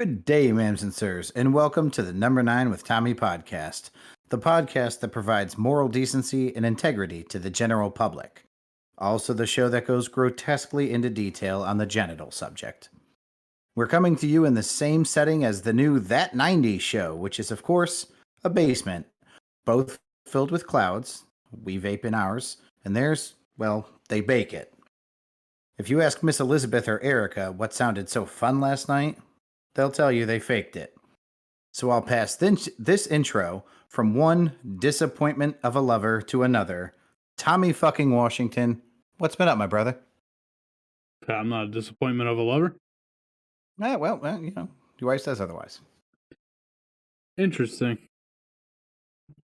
Good day, ma'ams and sirs, and welcome to the Number 9 with Tommy podcast, the podcast that provides moral decency and integrity to the general public. Also, the show that goes grotesquely into detail on the genital subject. We're coming to you in the same setting as the new That 90s show, which is, of course, a basement, both filled with clouds. We vape in ours, and theirs, well, they bake it. If you ask Miss Elizabeth or Erica what sounded so fun last night, they'll tell you they faked it. So I'll pass this intro from one disappointment of a lover to another. Tommy fucking Washington, what's been up, my brother? I'm not a disappointment of a lover. Well, your wife says otherwise. Interesting.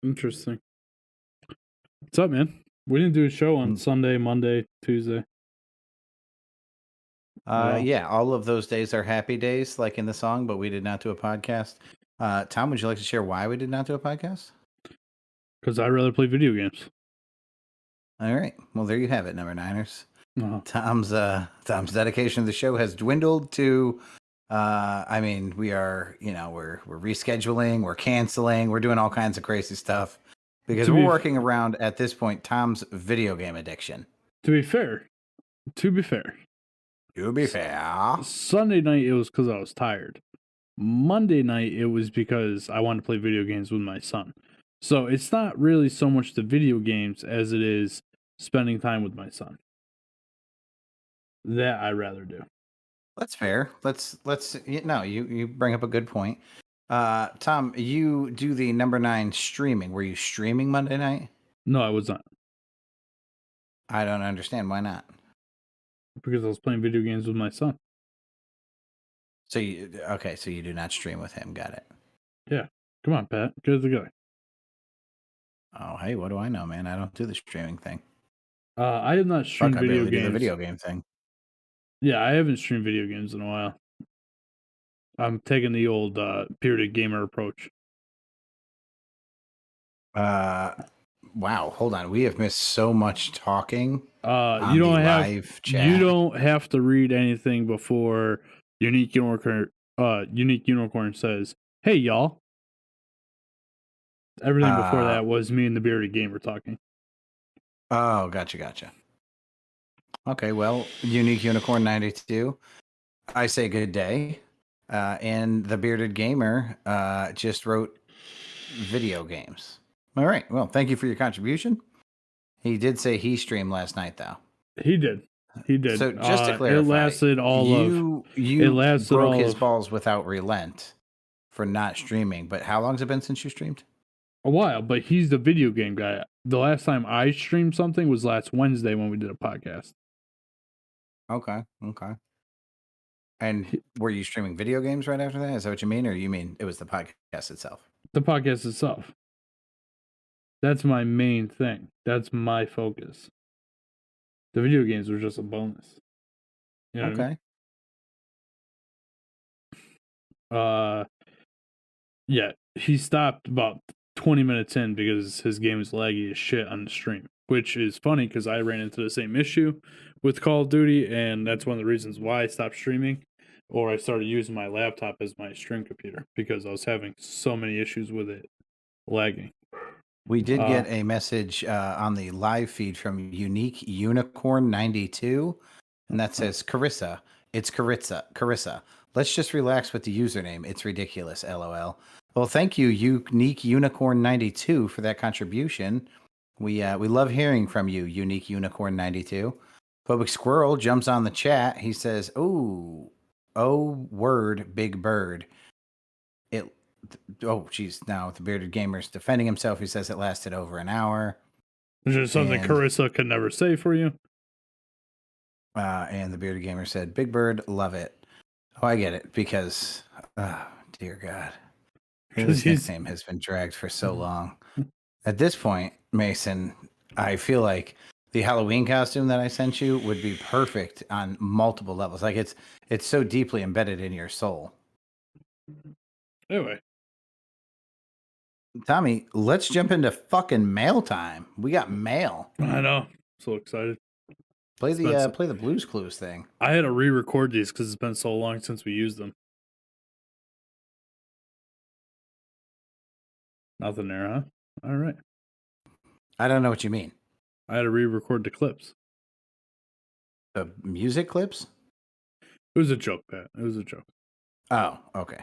What's up, man? We didn't do a show on Sunday, Monday, Tuesday. Yeah, all of those days are happy days, like in the song, but we did not do a podcast. Tom, would you like to share why we did not do a podcast? Because I'd rather play video games. All right. Well, there you have it, Number Niners. Uh-huh. Tom's dedication to the show has dwindled to we are, we're rescheduling, we're canceling, we're doing all kinds of crazy stuff because we're working around at this point Tom's video game addiction. To be fair. Sunday night it was because I was tired. Monday night it was because I wanted to play video games with my son. So it's not really so much the video games as it is spending time with my son. That I rather do. That's fair. You bring up a good point. Tom, you do the Number 9 streaming. Were you streaming Monday night? No, I was not. I don't understand. Why not? Because I was playing video games with my son. So you do not stream with him. Got it. Yeah. Come on, Pat. Get the guy. Oh, hey, what do I know, man? I don't do the streaming thing. I have not streamed video games. Do the video game thing. Yeah, I haven't streamed video games in a while. I'm taking the old bearded gamer approach. Wow, hold on. We have missed so much talking. You don't have to read anything before Unique Unicorn says, "Hey, y'all." Everything before that was me and the bearded gamer talking. Oh, gotcha. Okay, well, Unique Unicorn 92, I say good day. And the bearded gamer just wrote video games. All right. Well, thank you for your contribution. He did say he streamed last night, though. He did. So just to clarify, it lasted broke his balls without relent for not streaming. But how long has it been since you streamed? A while, but he's the video game guy. The last time I streamed something was last Wednesday when we did a podcast. Okay. And were you streaming video games right after that? Is that what you mean? Or you mean it was the podcast itself? The podcast itself. That's my main thing. That's my focus. The video games were just a bonus. You know okay. What I mean? Yeah, he stopped about 20 minutes in because his game is laggy as shit on the stream, which is funny because I ran into the same issue with Call of Duty, and that's one of the reasons why I stopped streaming, or I started using my laptop as my stream computer because I was having so many issues with it lagging. We did get a message on the live feed from Unique Unicorn 92, and that says, Carissa. It's Carissa. Let's just relax with the username. It's ridiculous, LOL. Well, thank you, Unique Unicorn 92, for that contribution. We love hearing from you, Unique Unicorn 92. Phobic Squirrel jumps on the chat. He says, oh, word, big bird. Now the bearded gamer's defending himself. He says it lasted over an hour. Which is something Carissa could never say for you. And the bearded gamer said, Big Bird, love it. Oh, I get it, because, dear God. His nickname has been dragged for so long. At this point, Mason, I feel like the Halloween costume that I sent you would be perfect on multiple levels. Like it's so deeply embedded in your soul. Anyway. Tommy, let's jump into fucking mail time. We got mail. I know. So excited. Play the Blues Clues thing. I had to re-record these because it's been so long since we used them. Nothing there, huh? All right. I don't know what you mean. I had to re-record the clips. The music clips? It was a joke, Pat. It was a joke. Oh, okay.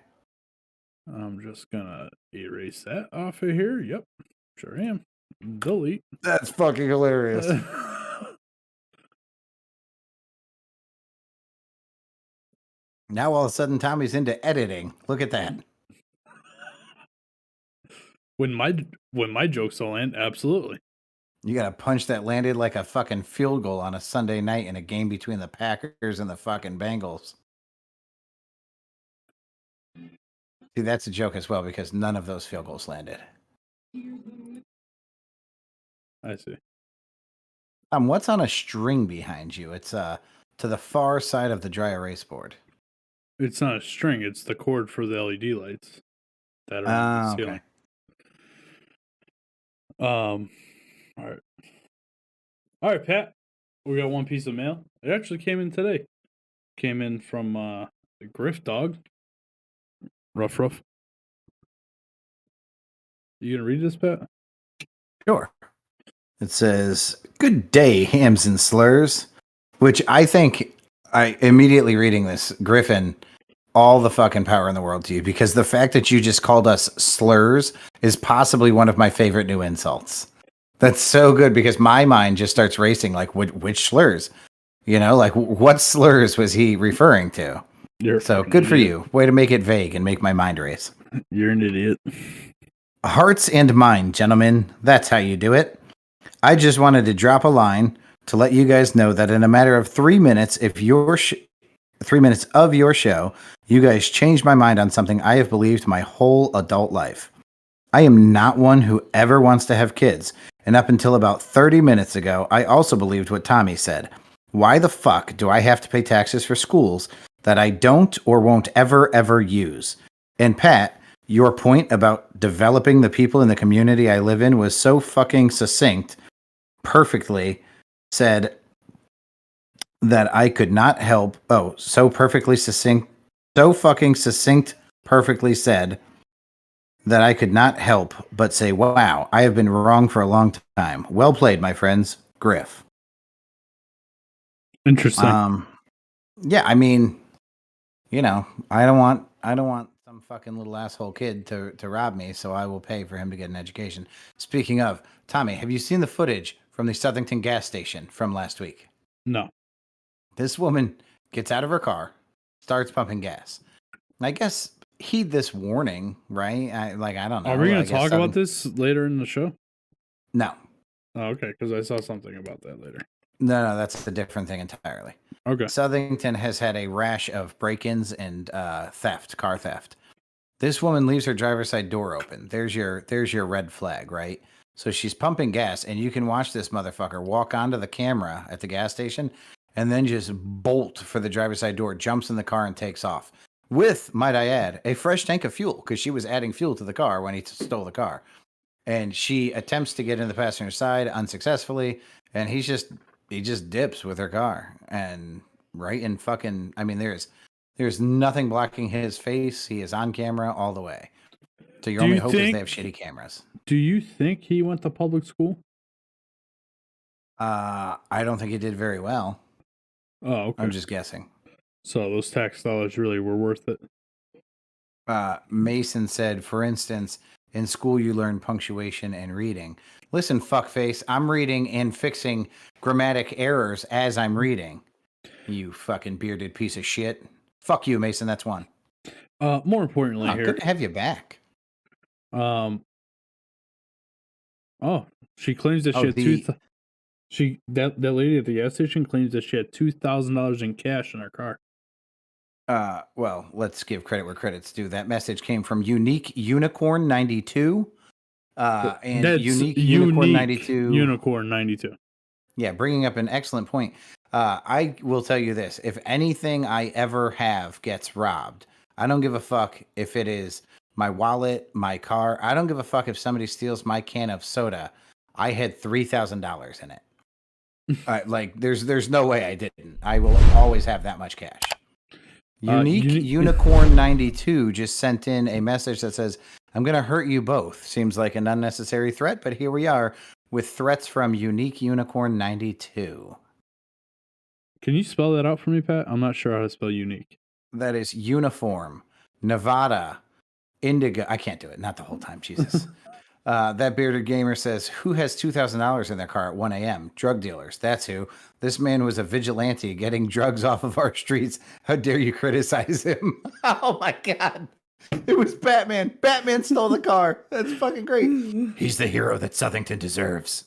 I'm just gonna erase that off of here. Yep, sure am. Delete. That's fucking hilarious. Now all of a sudden Tommy's into editing. Look at that. When my jokes don't land, absolutely. You got a punch that landed like a fucking field goal on a Sunday night in a game between the Packers and the fucking Bengals. See, that's a joke as well because none of those field goals landed. I see. What's on a string behind you? It's to the far side of the dry erase board. It's not a string. It's the cord for the LED lights that are on the ceiling. Okay. All right, Pat. We got one piece of mail. It actually came in today. Came in from the Griff Dog. Ruff. You gonna read this, Pat? Sure. It says, "Good day, hams and slurs," which I think, I immediately reading this, Griffin, all the fucking power in the world to you, because the fact that you just called us slurs is possibly one of my favorite new insults. That's so good because my mind just starts racing. Like, which slurs? You know, like what slurs was he referring to? So good for you. Way to make it vague and make my mind race. You're an idiot. Hearts and mind, gentlemen. That's how you do it. I just wanted to drop a line to let you guys know that in a matter of 3 minutes, 3 minutes of your show, you guys changed my mind on something I have believed my whole adult life. I am not one who ever wants to have kids. And up until about 30 minutes ago, I also believed what Tommy said. Why the fuck do I have to pay taxes for schools that I don't or won't ever use? And Pat, your point about developing the people in the community I live in was so fucking succinct, perfectly said that I could not help. Oh, so perfectly succinct, so fucking succinct, perfectly said that I could not help but say, wow, I have been wrong for a long time. Well played, my friends. Griff. Interesting. Yeah, I mean, you know, I don't want some fucking little asshole kid to rob me, so I will pay for him to get an education. Speaking of, Tommy, have you seen the footage from the Southington gas station from last week? No. This woman gets out of her car, starts pumping gas. I guess heed this warning, right? I don't know. Are we going to talk about this later in the show? No. Oh, okay, because I saw something about that later. No, that's a different thing entirely. Okay. Southington has had a rash of break-ins and car theft. This woman leaves her driver's side door open. There's your red flag, right? So she's pumping gas, and you can watch this motherfucker walk onto the camera at the gas station and then just bolt for the driver's side door, jumps in the car, and takes off. With, might I add, a fresh tank of fuel, because she was adding fuel to the car when he stole the car. And she attempts to get in the passenger side unsuccessfully, and he just dips with her car. And right in fucking, I mean, there's nothing blocking his face. He is on camera all the way. So your only hope is they have shitty cameras. Do you think he went to public school? I don't think he did very well. Oh, okay. I'm just guessing. So those tax dollars really were worth it. Mason said, for instance, in school you learn punctuation and reading. Listen, fuckface, I'm reading and fixing grammatic errors as I'm reading. You fucking bearded piece of shit. Fuck you, Mason. That's one. More importantly, here. Good to have you back. She claims that that lady at the gas station claims that she had $2,000 in cash in her car. Well, let's give credit where credit's due. That message came from Unique Unicorn 92. And that's Unique Unicorn 92. Unicorn 92. Yeah, bringing up an excellent point. I will tell you this. If anything I ever have gets robbed, I don't give a fuck if it is my wallet, my car. I don't give a fuck if somebody steals my can of soda. I had $3,000 in it. There's no way I didn't. I will always have that much cash. Unique Unicorn 92 just sent in a message that says, I'm going to hurt you both. Seems like an unnecessary threat, but here we are with threats from Unique Unicorn 92. Can you spell that out for me, Pat? I'm not sure how to spell unique. That is uniform, Nevada, indigo. I can't do it. Not the whole time. Jesus. That bearded gamer says, who has $2,000 in their car at 1 a.m.? Drug dealers. That's who. This man was a vigilante getting drugs off of our streets. How dare you criticize him? Oh my God. It was Batman. Batman stole the car. That's fucking great. He's the hero that Southington deserves.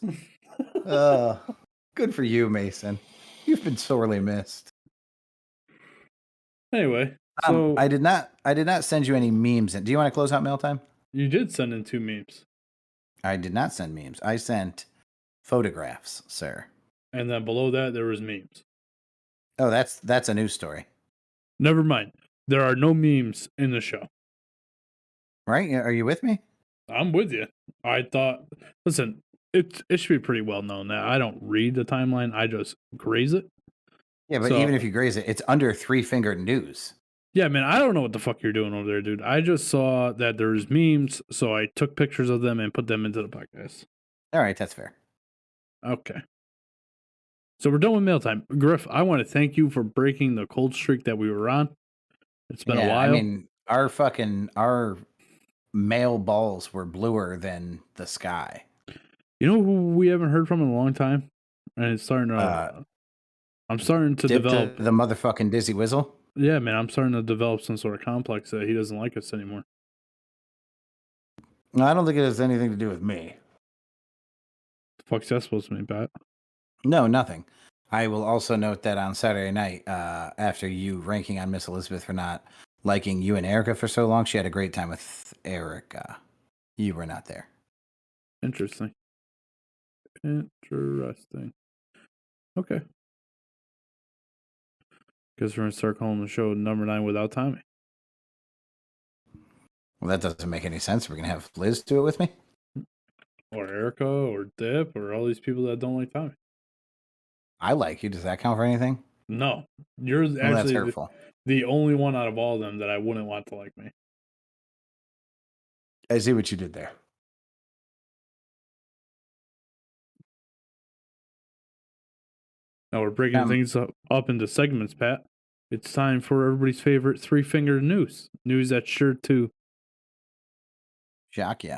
Good for you, Mason. You've been sorely missed. Anyway, so I did not send you any memes. Do you want to close out mail time? You did send in 2 memes. I did not send memes. I sent photographs, sir. And then below that there was memes. Oh, that's a news story. Never mind. There are no memes in the show. Right? Are you with me? I'm with you. I thought, listen, it should be pretty well known that I don't read the timeline. I just graze it. Yeah, but even if you graze it, it's under 3-fingered news. Yeah, man, I don't know what the fuck you're doing over there, dude. I just saw that there's memes, so I took pictures of them and put them into the podcast. All right, that's fair. Okay. So we're done with mail time. Griff, I want to thank you for breaking the cold streak that we were on. It's been a while. I mean, our male balls were bluer than the sky. You know who we haven't heard from in a long time? And it's starting to I'm starting to develop the motherfucking Dizzy Whizzle. Yeah, man, I'm starting to develop some sort of complex that he doesn't like us anymore. No, I don't think it has anything to do with me. The fuck's that supposed to mean, Pat? No, nothing. I will also note that on Saturday night, after you ranking on Miss Elizabeth for not liking you and Erica for so long, she had a great time with Erica. You were not there. Interesting. Okay. Guess we're going to start calling the show number 9 without Tommy. Well, that doesn't make any sense. We're going to have Liz do it with me? Or Erica, or Dip, or all these people that don't like Tommy. I like you. Does that count for anything? No. You're actually that's hurtful. The only one out of all of them that I wouldn't want to like me. I see what you did there. Now we're breaking things up into segments, Pat. It's time for everybody's favorite 3-finger news. News that's sure to shock you.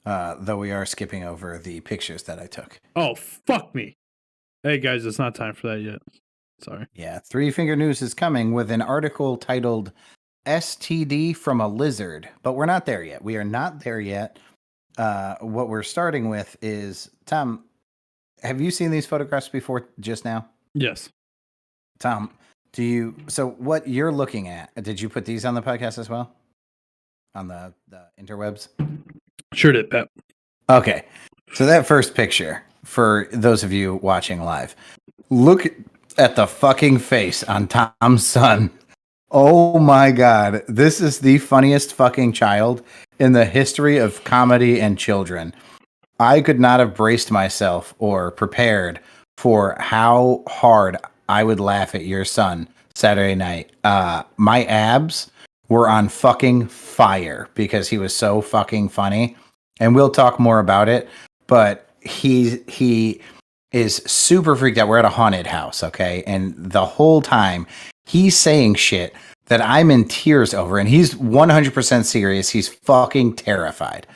Though we are skipping over the pictures that I took. Oh, fuck me. Hey, guys, it's not time for that yet. Sorry. Yeah, 3-finger news is coming with an article titled STD from a Lizard. But we're not there yet. We are not there yet. What we're starting with is, Tom, have you seen these photographs before just now? Yes. Tom, so what you're looking at, did you put these on the podcast as well? On the interwebs? Sure did, Pep. Okay. So that first picture, for those of you watching live, look at the fucking face on Tom's son. Oh my God. This is the funniest fucking child in the history of comedy and children. I could not have braced myself or prepared for how hard I would laugh at your son Saturday night. My abs were on fucking fire because he was so fucking funny. And we'll talk more about it. But he is super freaked out. We're at a haunted house, okay? And the whole time he's saying shit that I'm in tears over. And he's 100% serious. He's fucking terrified.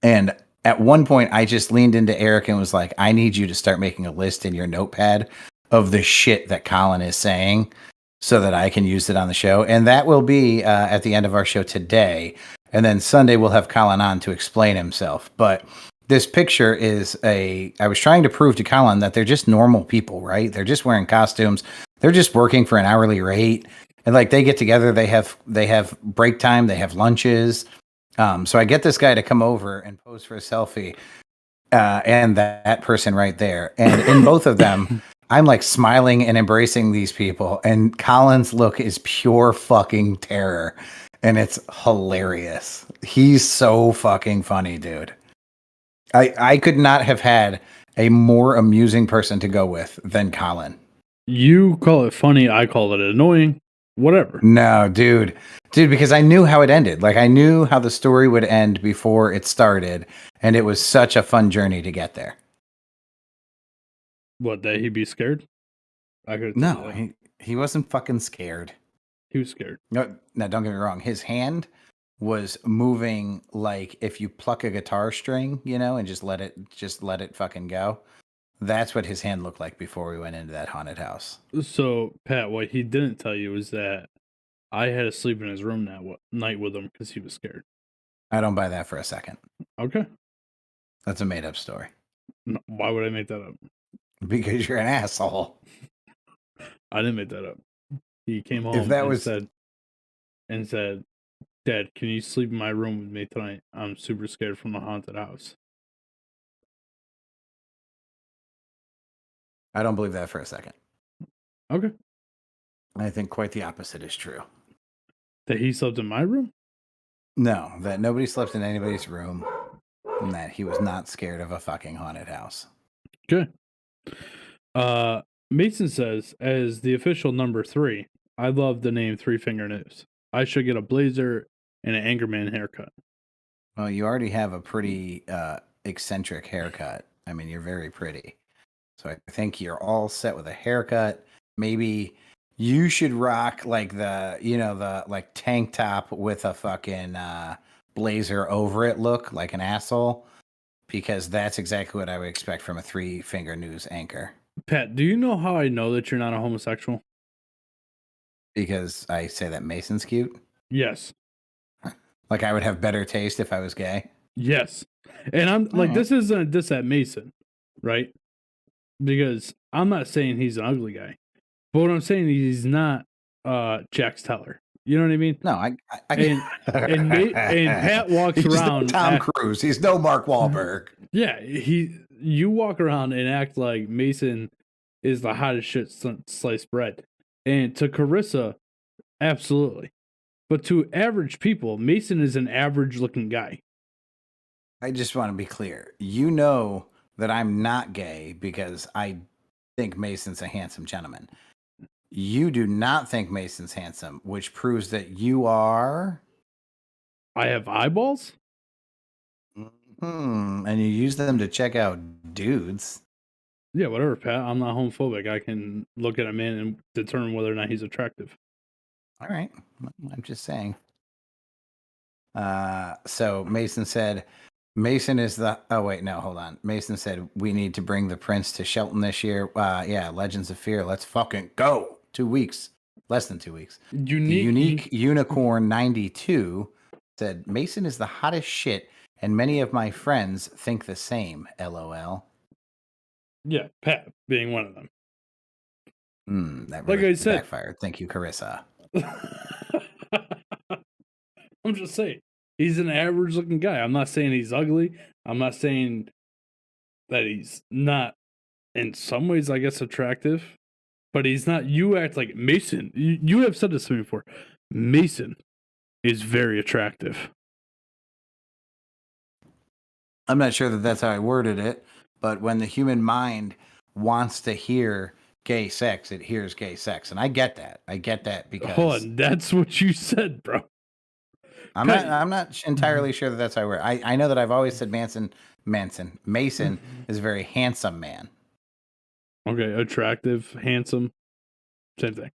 And at one point, I just leaned into Eric and was like, I need you to start making a list in your notepad of the shit that Colin is saying so that I can use it on the show. And that will be at the end of our show today. And then Sunday, we'll have Colin on to explain himself. But this picture is I was trying to prove to Colin that they're just normal people, right? They're just wearing costumes. They're just working for an hourly rate. And like they get together, they have break time, they have lunches. So I get this guy to come over and pose for a selfie, and that person right there. And in both of them, I'm like smiling and embracing these people. And Colin's look is pure fucking terror. And it's hilarious. He's so fucking funny, dude. I could not have had a more amusing person to go with than Colin. You call it funny. I call it annoying. Whatever. No, dude. Dude, because I knew how it ended. Like, I knew how the story would end before it started, and it was such a fun journey to get there. What, that he'd be scared? I could tell you No, that. he wasn't fucking scared. He was scared. No, no, don't get me wrong. His hand was moving like if you pluck a guitar string, and just let it fucking go. That's what his hand looked like before we went into that haunted house. So, Pat, what he didn't tell you is that I had to sleep in his room that night with him because he was scared. I don't buy that for a second. Okay. That's a made up story. No, why would I make that up? Because you're an asshole. I didn't make that up. He came If home that and was said, Dad, can you sleep in my room with me tonight? I'm super scared from the haunted house. I don't believe that for a second. Okay. I think quite the opposite is true. That he slept in my room? No, that nobody slept in anybody's room, and that he was not scared of a fucking haunted house. Good. Mason says, as the official number 3, I love the name Three Finger News. I should get a blazer and an Angerman haircut. Well, you already have a pretty eccentric haircut. I mean, you're very pretty. So I think you're all set with a haircut. Maybe you should rock like the like tank top with a fucking blazer over it look like an asshole, because that's exactly what I would expect from a Three Finger News anchor. Pat, do you know how I know that you're not a homosexual? Because I say that Mason's cute. Yes. Like I would have better taste if I was gay. Yes. And I'm All like, right. this isn't a diss at Mason, right? Because I'm not saying he's an ugly guy, but what I'm saying is he's not Jax Teller. You know what I mean? No, I And Pat walks he's around. no Tom Cruise. He's no Mark Wahlberg. Yeah, you walk around and act like Mason is the hottest shit sliced bread. And to Carissa, absolutely. But to average people, Mason is an average looking guy. I just want to be clear. You know that I'm not gay because I think Mason's a handsome gentleman. You do not think Mason's handsome, which proves that you are. I have eyeballs? And you use them to check out dudes. Yeah, whatever, Pat. I'm not homophobic. I can look at a man and determine whether or not he's attractive. All right. I'm just saying. So Mason said, Mason is the. Oh, wait, no, hold on. Mason said, we need to bring the prince to Shelton this year. Yeah, Legends of Fear. Let's fucking go. 2 weeks. Less than 2 weeks. Unique Unicorn 92 said, Mason is the hottest shit, and many of my friends think the same. LOL. Yeah, Pat being one of them. That Like really I said, backfired. Thank you, Carissa. I'm just saying, he's an average looking guy. I'm not saying he's ugly. I'm not saying that he's not, in some ways, I guess, attractive. But he's not. You act like Mason. You have said this to me before. Mason is very attractive. I'm not sure that that's how I worded it, but when the human mind wants to hear gay sex, it hears gay sex. And I get that. I get that because Hold on, that's what you said, bro. I'm not entirely sure that that's how I word. I know that I've always said Mason is a very handsome man. Okay, attractive, handsome, same thing.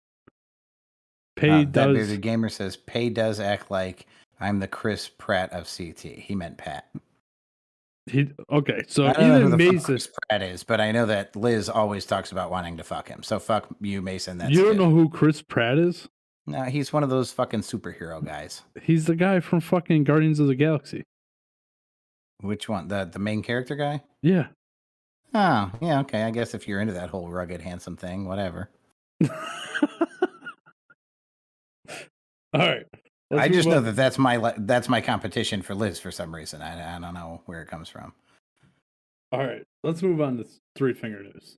That bearded gamer says Pay does act like I'm the Chris Pratt of CT. He meant Pat. Okay, so I don't know who the Mason, fuck Chris Pratt is, but I know that Liz always talks about wanting to fuck him. So fuck you, Mason. You don't know who Chris Pratt is? No, he's one of those fucking superhero guys. He's the guy from fucking Guardians of the Galaxy. Which one? The main character guy? Yeah. Oh, yeah, okay. I guess if you're into that whole rugged, handsome thing, whatever. All right. I just know that that's my competition for Liz for some reason. I don't know where it comes from. All right. Let's move on to Three Finger News.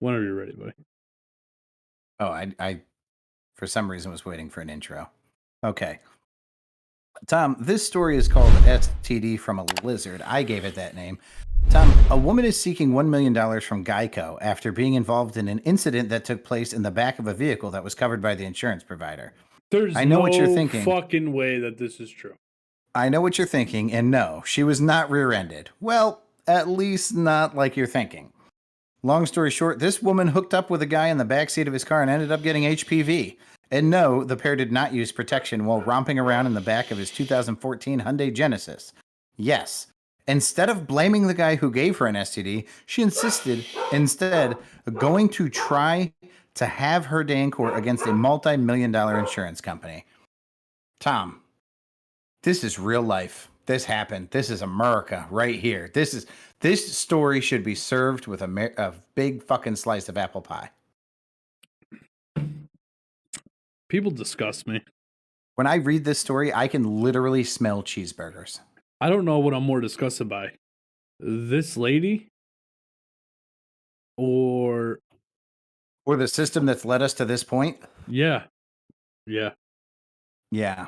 Whenever you're ready, buddy. Oh, I for some reason was waiting for an intro. Okay. Tom, this story is called STD from a Lizard. I gave it that name. Tom, a woman is seeking $1 million from Geico after being involved in an incident that took place in the back of a vehicle that was covered by the insurance provider. There's I know what you're no thinking. fucking way that this is true. I know what you're thinking, and no, she was not rear ended. Well, at least not like you're thinking. Long story short, this woman hooked up with a guy in the backseat of his car and ended up getting HPV. And no, the pair did not use protection while romping around in the back of his 2014 Hyundai Genesis. Yes, instead of blaming the guy who gave her an STD, she insisted instead going to try to have her day in court against a multi-million-dollar insurance company. Tom, this is real life. This happened. This is America right here. This story should be served with a big fucking slice of apple pie. People disgust me. When I read this story, I can literally smell cheeseburgers. I don't know what I'm more disgusted by. This lady or the system that's led us to this point. Yeah. Yeah.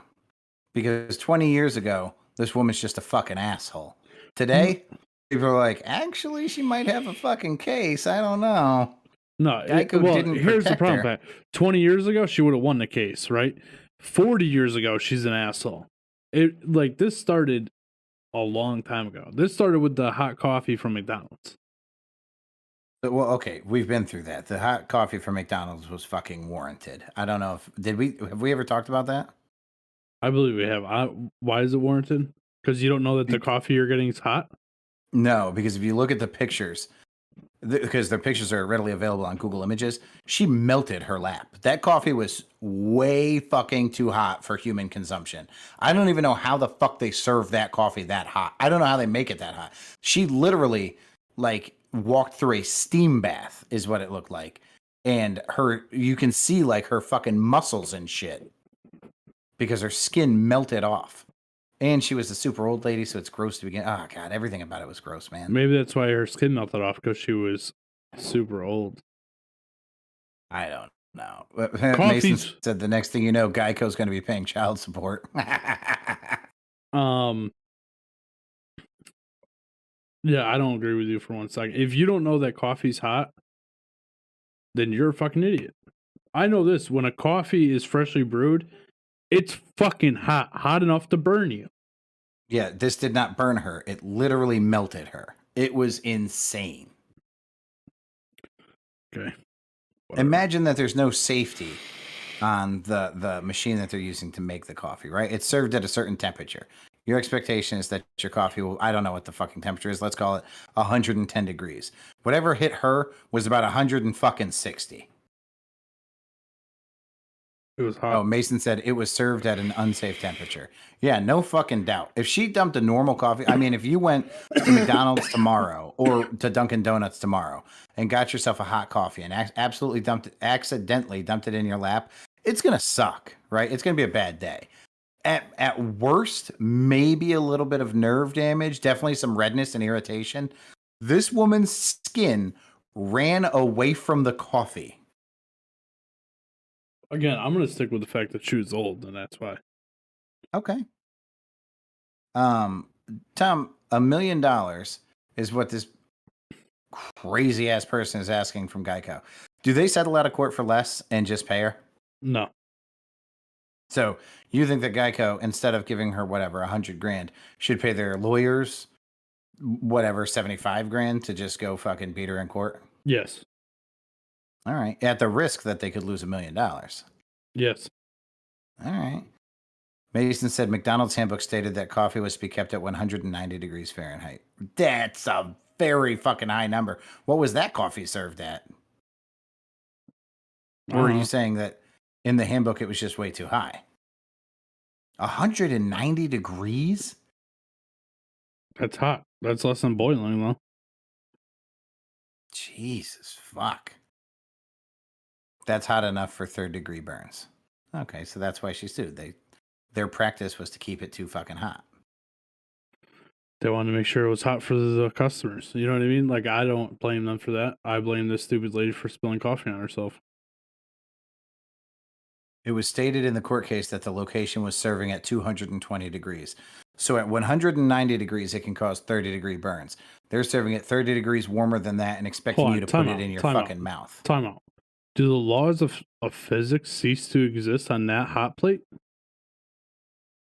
Because 20 years ago, this woman's just a fucking asshole. Today, people are like, actually, she might have a fucking case. I don't know. No, didn't here's the protect problem, her. Pat. 20 years ago, she would have won the case, right? 40 years ago, she's an asshole. This started a long time ago. This started with the hot coffee from McDonald's. Well, okay, we've been through that. The hot coffee from McDonald's was fucking warranted. I don't know if have we ever talked about that? I believe we have. Why is it warranted? Because you don't know that the coffee you're getting is hot? No, because if you look at the pictures, because their pictures are readily available on Google Images, she melted her lap. That coffee was way fucking too hot for human consumption. I don't even know how the fuck they serve that coffee that hot. I don't know how they make it that hot. She literally walked through a steam bath is what it looked like. And you can see her fucking muscles and shit because her skin melted off. And she was a super old lady, so it's gross to begin. Oh, God, everything about it was gross, man. Maybe that's why her skin melted off, because she was super old. I don't know. Mason said the next thing you know, Geico's going to be paying child support. Yeah, I don't agree with you for 1 second. If you don't know that coffee's hot, then you're a fucking idiot. I know this. When a coffee is freshly brewed, it's fucking hot enough to burn you. Yeah, this did not burn her. It literally melted her. It was insane. Okay. Whatever. Imagine that there's no safety on the machine that they're using to make the coffee, right? It's served at a certain temperature. Your expectation is that your coffee will, I don't know what the fucking temperature is. Let's call it 110 degrees. Whatever hit her was about 160. It was hot. Oh, Mason said it was served at an unsafe temperature. Yeah, no fucking doubt. If she dumped a normal coffee, I mean, if you went to McDonald's tomorrow or to Dunkin' Donuts tomorrow and got yourself a hot coffee and accidentally dumped it in your lap, it's going to suck, right? It's going to be a bad day. At worst, maybe a little bit of nerve damage, definitely some redness and irritation. This woman's skin ran away from the coffee. Again, I'm going to stick with the fact that she was old, and that's why. Okay. Tom, $1 million is what this crazy ass person is asking from Geico. Do they settle out of court for less and just pay her? No. So you think that Geico, instead of giving her whatever, $100,000, should pay their lawyers whatever, $75,000 to just go fucking beat her in court? Yes. All right. At the risk that they could lose $1 million. Yes. All right. Mason said McDonald's handbook stated that coffee was to be kept at 190 degrees Fahrenheit. That's a very fucking high number. What was that coffee served at? Or are you saying that in the handbook it was just way too high? 190 degrees? That's hot. That's less than boiling, though. Jesus fuck. That's hot enough for third-degree burns. Okay, so that's why she sued. Their practice was to keep it too fucking hot. They wanted to make sure it was hot for the customers. You know what I mean? Like, I don't blame them for that. I blame this stupid lady for spilling coffee on herself. It was stated in the court case that the location was serving at 220 degrees. So at 190 degrees, it can cause 30-degree burns. They're serving at 30 degrees warmer than that and expecting Hold you on, to put time it out, in your time fucking out, mouth. time out. Do the laws of physics cease to exist on that hot plate?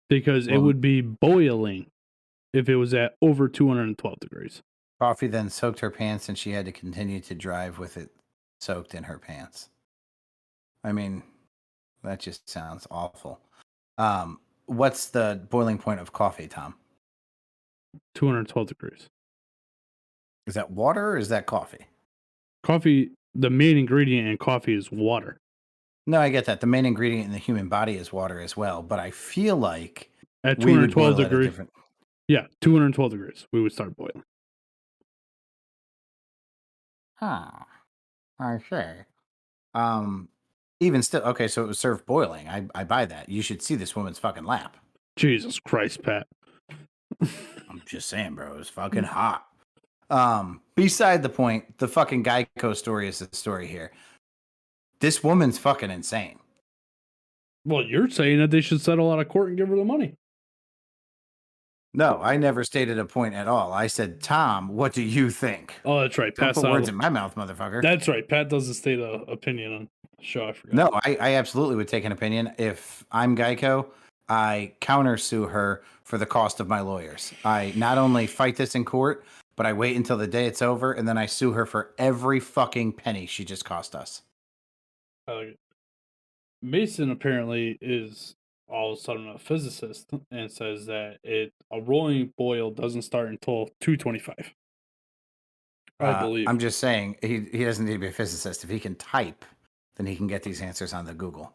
Because it Well, would be boiling if it was at over 212 degrees. Coffee then soaked her pants and she had to continue to drive with it soaked in her pants. I mean, that just sounds awful. What's the boiling point of coffee, Tom? 212 degrees. Is that water or is that coffee? Coffee, the main ingredient in coffee is water. No, I get that. The main ingredient in the human body is water as well, but I feel like At we would 212 boil at a degrees. different. Yeah, 212 degrees. We would start boiling. Huh. I see. Even still, okay, so it was served boiling. I buy that. You should see this woman's fucking lap. Jesus Christ, Pat. I'm just saying, bro. It was fucking hot. Beside the point, the fucking Geico story is the story here. This woman's fucking insane. Well, you're saying that they should settle out of court and give her the money. No, I never stated a point at all. I said, Tom, what do you think? Oh, that's right. Don't Pat's put not words in my mouth, motherfucker. That's right. Pat doesn't state an opinion on the show. I forgot. No, I absolutely would take an opinion. If I'm Geico, I countersue her for the cost of my lawyers. I not only fight this in court, but I wait until the day it's over, and then I sue her for every fucking penny she just cost us. Mason apparently is all of a sudden a physicist and says that a rolling boil doesn't start until 225. I believe. I'm just saying, he doesn't need to be a physicist. If he can type, then he can get these answers on the Google.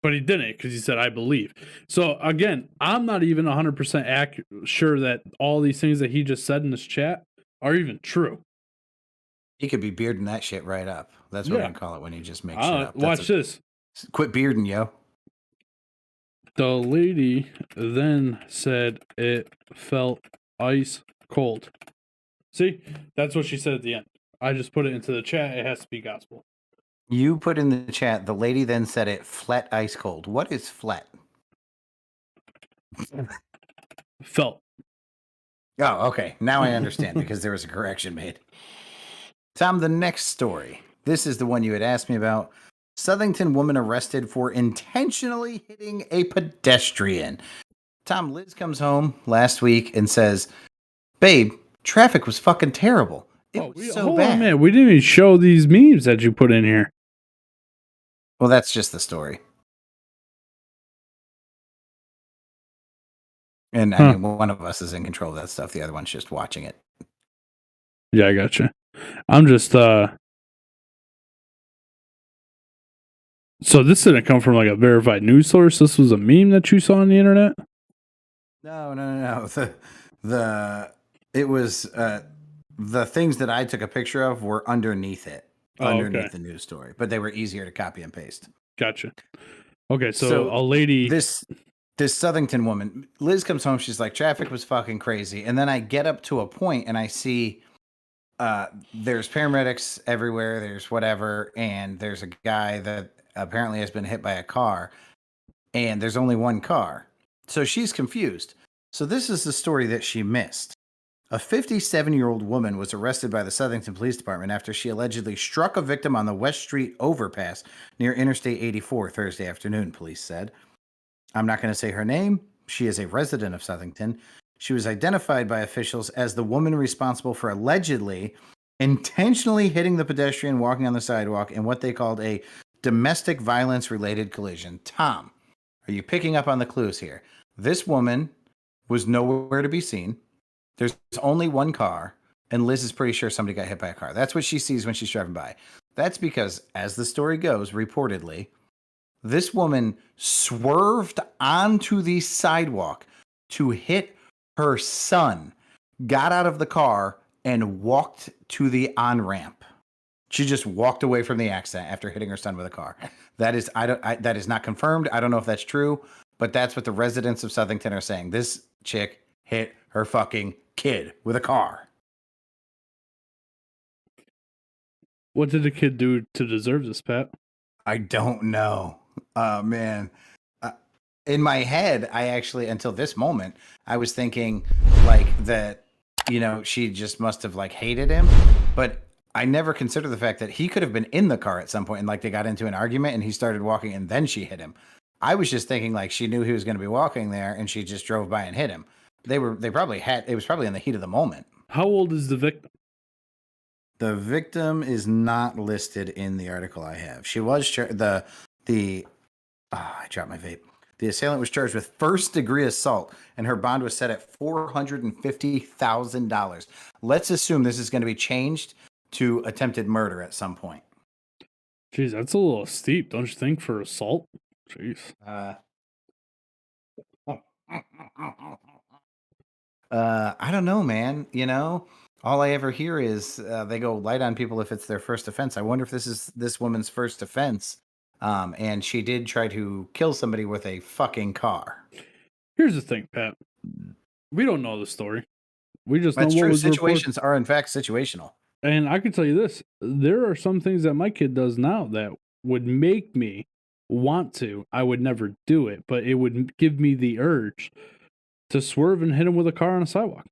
But he didn't because he said, I believe. So again, I'm not even 100% sure that all these things that he just said in this chat are even true. He could be bearding that shit right up. That's what we're going to call it when you just make shit up. Watch this. Quit bearding, yo. The lady then said it felt ice cold. See, that's what she said at the end. I just put it into the chat. It has to be gospel. You put in the chat, the lady then said it flat ice cold. What is flat? Felt. Oh, okay. Now I understand because there was a correction made. Tom, the next story. This is the one you had asked me about. Southington woman arrested for intentionally hitting a pedestrian. Tom, Liz comes home last week and says, babe, traffic was fucking terrible. It was so bad. On, man. We didn't even show these memes that you put in here. Well, that's just the story. And I mean, one of us is in control of that stuff. The other one's just watching it. Yeah, I gotcha. I'm just, so this didn't come from like a verified news source. This was a meme that you saw on the internet? No. It was, the things that I took a picture of were underneath it. Underneath the news story, but they were easier to copy and paste. Gotcha. Okay, so a lady, this Southington woman, Liz comes home. She's like, traffic was fucking crazy. And then I get up to a point and I see there's paramedics everywhere. There's whatever, and there's a guy that apparently has been hit by a car, and there's only one car. So she's confused. So this is the story that she missed. A 57-year-old woman was arrested by the Southington Police Department after she allegedly struck a victim on the West Street overpass near Interstate 84 Thursday afternoon, police said. I'm not going to say her name. She is a resident of Southington. She was identified by officials as the woman responsible for allegedly intentionally hitting the pedestrian walking on the sidewalk in what they called a domestic violence-related collision. Tom, are you picking up on the clues here? This woman was nowhere to be seen. There's only one car, and Liz is pretty sure somebody got hit by a car. That's what she sees when she's driving by. That's because, as the story goes, reportedly, this woman swerved onto the sidewalk to hit her son, got out of the car, and walked to the on-ramp. She just walked away from the accident after hitting her son with a car. That is that is not confirmed. I don't know if that's true, but that's what the residents of Southington are saying. This chick hit her fucking kid with a car. What did the kid do to deserve this, Pat? I don't know. Man. Uh, in my head, I actually, until this moment, I was thinking like that, she just must have like hated him. But I never considered the fact that he could have been in the car at some point and like they got into an argument and he started walking and then she hit him. I was just thinking like she knew he was going to be walking there and she just drove by and hit him. It was probably in the heat of the moment. How old is the victim? The victim is not listed in the article I have. She was I dropped my vape. The assailant was charged with first-degree assault, and her bond was set at $450,000. Let's assume this is going to be changed to attempted murder at some point. Jeez, that's a little steep, don't you think, for assault? Jeez. I don't know, man. All I ever hear is they go light on people if it's their first offense. I wonder if this is this woman's first offense. And she did try to kill somebody with a fucking car. Here's the thing, Pat. We don't know the story. We just That's know what true. was Situations are in fact situational. And I can tell you this: there are some things that my kid does now that would make me want to. I would never do it, but it would give me the urge to swerve and hit him with a car on a sidewalk.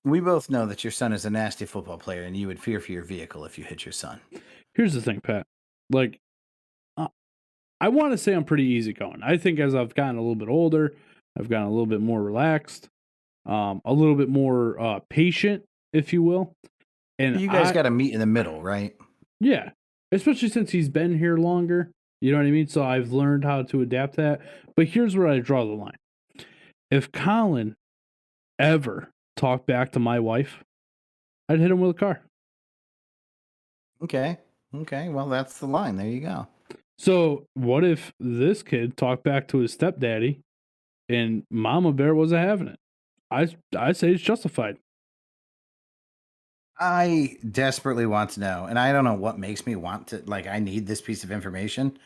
We both know that your son is a nasty football player, and you would fear for your vehicle if you hit your son. Here's the thing, Pat. Like, I want to say I'm pretty easygoing. I think as I've gotten a little bit older, I've gotten a little bit more relaxed, a little bit more patient, if you will. And you guys got to meet in the middle, right? Yeah, especially since he's been here longer. You know what I mean? So I've learned how to adapt that. But here's where I draw the line. If Colin ever talked back to my wife, I'd hit him with a car. Okay. Well, that's the line. There you go. So what if this kid talked back to his stepdaddy and Mama Bear wasn't having it? I say it's justified. I desperately want to know, and I don't know what makes me want to, like, I need this piece of information.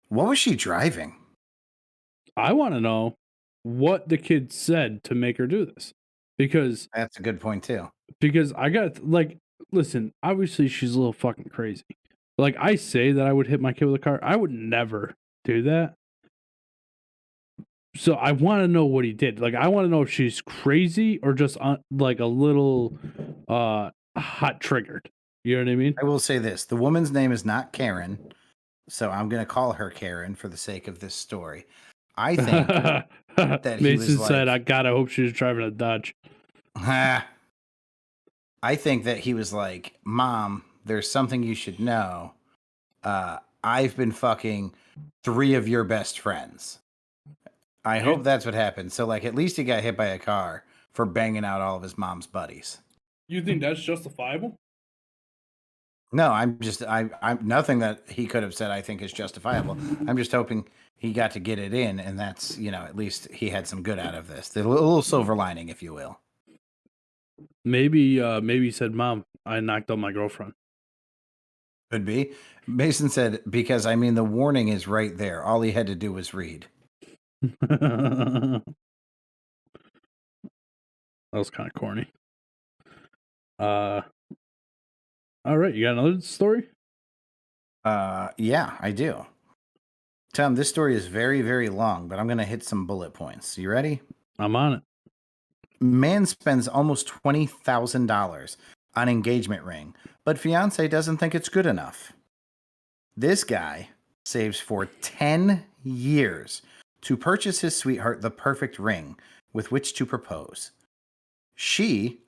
What was she driving? I want to know what the kid said to make her do this. Because that's a good point too. Because I got, like, listen, obviously she's a little fucking crazy. Like, I say that I would hit my kid with a car. I would never do that. So I want to know what he did. Like, I want to know if she's crazy or just like a little hot triggered. You know what I mean? I will say this. The woman's name is not Karen. So I'm going to call her Karen for the sake of this story. I think that Mason said, I gotta hope she was driving a Dodge. I think that he was like, Mom, there's something you should know. I've been fucking 3 of your best friends. I hope that's what happened. So, like, at least he got hit by a car for banging out all of his mom's buddies. You think that's justifiable? No, I'm nothing that he could have said I think is justifiable. I'm just hoping he got to get it in, and that's, at least he had some good out of this. The little silver lining, if you will. Maybe he said, Mom, I knocked out my girlfriend. Could be. Mason said, because, the warning is right there. All he had to do was read. That was kind of corny. All right, you got another story? Yeah, I do. Tom, this story is very, very long, but I'm going to hit some bullet points. You ready? I'm on it. Man spends almost $20,000 on engagement ring, but fiance doesn't think it's good enough. This guy saves for 10 years to purchase his sweetheart the perfect ring with which to propose. She,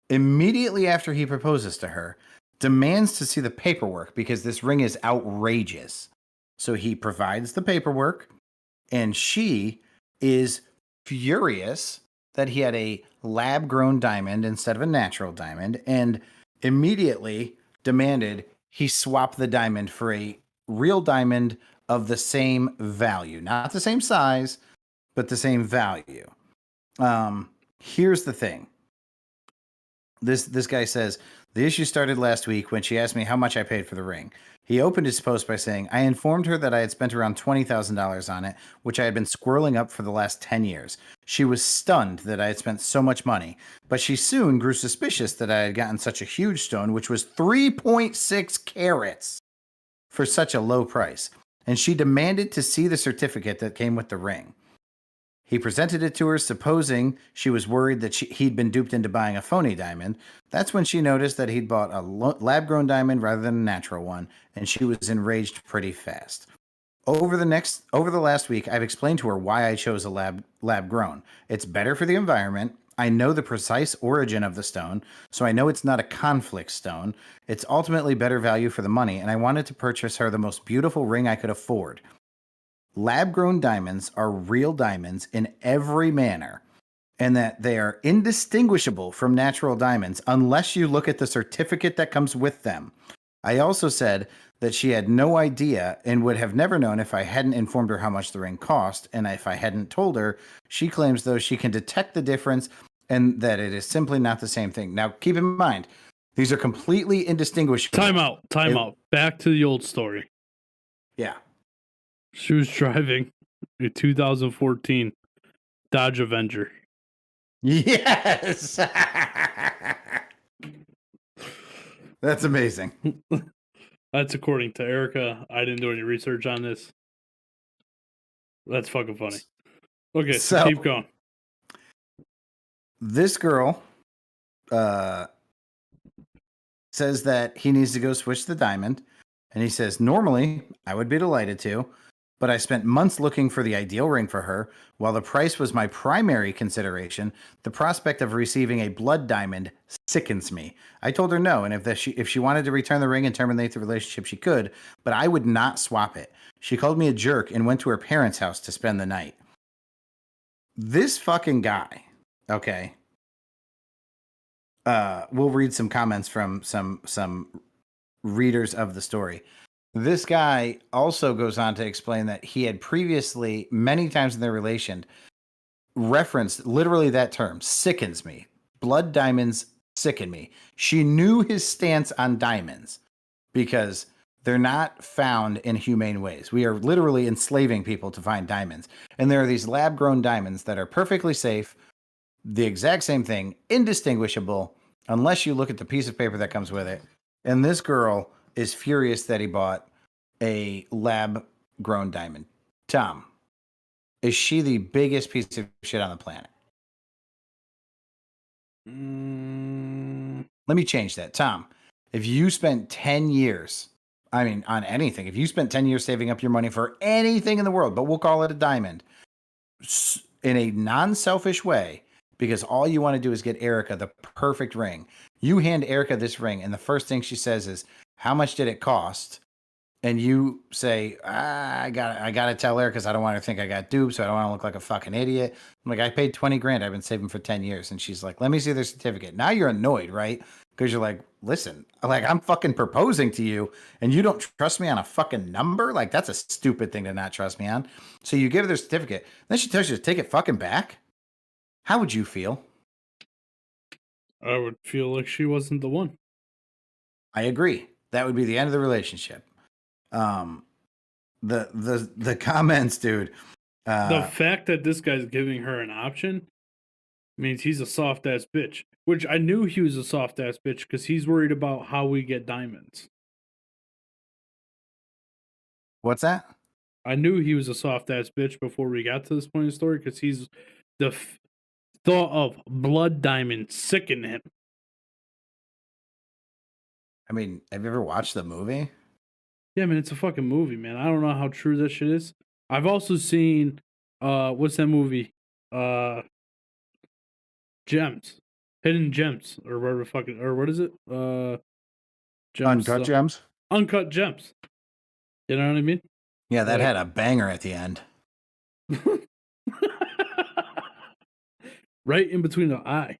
immediately after he proposes to her, demands to see the paperwork because this ring is outrageous. So he provides the paperwork, and she is furious that he had a lab-grown diamond instead of a natural diamond, and immediately demanded he swap the diamond for a real diamond of the same value. Not the same size, but the same value. Here's the thing. This guy says, the issue started last week when she asked me how much I paid for the ring. He opened his post by saying, I informed her that I had spent around $20,000 on it, which I had been squirreling up for the last 10 years. She was stunned that I had spent so much money, but she soon grew suspicious that I had gotten such a huge stone, which was 3.6 carats, for such a low price, and she demanded to see the certificate that came with the ring. He presented it to her, supposing she was worried that he'd been duped into buying a phony diamond. That's when she noticed that he'd bought a lab-grown diamond rather than a natural one, and she was enraged pretty fast. Over the last week, I've explained to her why I chose a lab grown. It's better for the environment. I know the precise origin of the stone, so I know it's not a conflict stone. It's ultimately better value for the money, and I wanted to purchase her the most beautiful ring I could afford. Lab grown diamonds are real diamonds in every manner, and that they are indistinguishable from natural diamonds unless you look at the certificate that comes with them. I also said that she had no idea and would have never known if I hadn't informed her how much the ring cost, and if I hadn't told her. She claims, though, she can detect the difference and that it is simply not the same thing. Now, keep in mind, these are completely indistinguishable. Time out. Back to the old story. Yeah. She was driving a 2014 Dodge Avenger. Yes. That's amazing. That's according to Erica. I didn't do any research on this. That's fucking funny. Okay, so keep going. This girl says that he needs to go switch the diamond. And he says, normally, I would be delighted to, but I spent months looking for the ideal ring for her. While the price was my primary consideration, the prospect of receiving a blood diamond sickens me. I told her no, and if she wanted to return the ring and terminate the relationship, she could, but I would not swap it. She called me a jerk and went to her parents' house to spend the night. This fucking guy, okay. We'll read some comments from some readers of the story. This guy also goes on to explain that he had previously, many times in their relation, referenced literally that term, sickens me. Blood diamonds sicken me. She knew his stance on diamonds because they're not found in humane ways. We are literally enslaving people to find diamonds. And there are these lab-grown diamonds that are perfectly safe, the exact same thing, indistinguishable, unless you look at the piece of paper that comes with it. And this girl is furious that he bought a lab-grown diamond. Tom, is she the biggest piece of shit on the planet? Let me change that. Tom, if you spent 10 years, on anything, if you spent 10 years saving up your money for anything in the world, but we'll call it a diamond, in a non-selfish way, because all you want to do is get Erica the perfect ring. You hand Erica this ring, and the first thing she says is, how much did it cost? And you say, I gotta tell her because I don't want her to think I got duped, so I don't want to look like a fucking idiot. I'm like, I paid $20,000. I've been saving for 10 years. And she's like, let me see the certificate. Now you're annoyed, right? Because you're like, listen, I'm fucking proposing to you and you don't trust me on a fucking number? Like, that's a stupid thing to not trust me on. So you give her the certificate. Then she tells you to take it fucking back. How would you feel? I would feel like she wasn't the one. I agree. That would be the end of the relationship. The comments, dude. The fact that this guy's giving her an option means he's a soft ass bitch. Which I knew he was a soft ass bitch because he's worried about how we get diamonds. What's that? I knew he was a soft ass bitch before we got to this point in the story because he's the thought of blood diamond sicken him. Have you ever watched the movie? Yeah, man, it's a fucking movie, man. I don't know how true that shit is. I've also seen what's that movie? Gems. Hidden Gems. Or whatever fucking, or what is it? Gems, Uncut Gems? Uncut Gems. You know what I mean? Yeah, that had a banger at the end. Right in between the eye.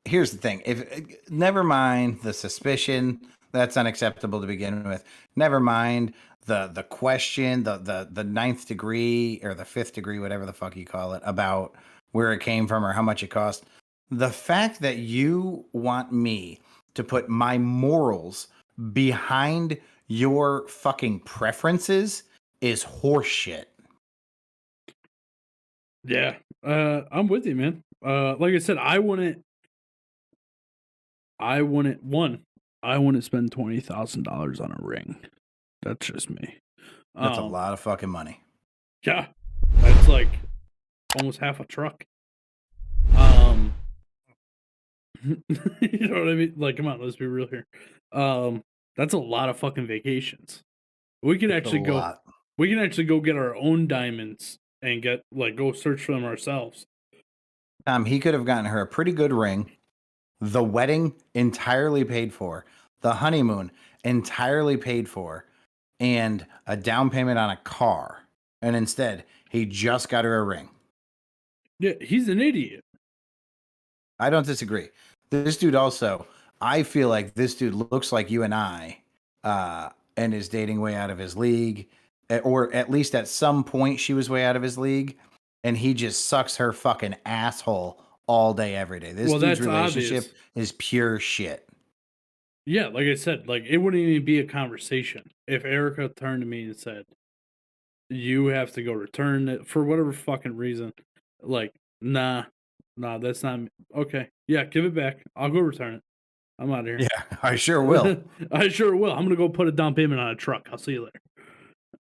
Here's the thing. Never mind the suspicion, that's unacceptable to begin with. Never mind the question, the ninth degree or the fifth degree, whatever the fuck you call it, about where it came from or how much it cost. The fact that you want me to put my morals behind your fucking preferences is horseshit. Yeah. I'm with you, man. Like I said, I wouldn't one, I wouldn't spend $20,000 on a ring. That's just me. That's a lot of fucking money. Yeah, that's like almost half a truck. Um, you know what I mean? Like, come on, let's be real here. That's a lot of fucking vacations. We can It's a actually go. lot. We can actually go get our own diamonds and go search for them ourselves. He could have gotten her a pretty good ring, the wedding entirely paid for, the honeymoon entirely paid for, and a down payment on a car. And instead, he just got her a ring. Yeah, he's an idiot. I don't disagree. This dude also, I feel like this dude looks like you and I, and is dating way out of his league, or at least at some point she was way out of his league, and he just sucks her fucking asshole all day, every day. This Well, dude's that's relationship obvious. is pure shit. Yeah, like I said, like it wouldn't even be a conversation if Erica turned to me and said, "You have to go return it for whatever fucking reason." Like, nah, that's not okay. Yeah, give it back. I'll go return it. I'm out of here. Yeah, I sure will. I sure will. I'm gonna go put a down payment on a truck. I'll see you later.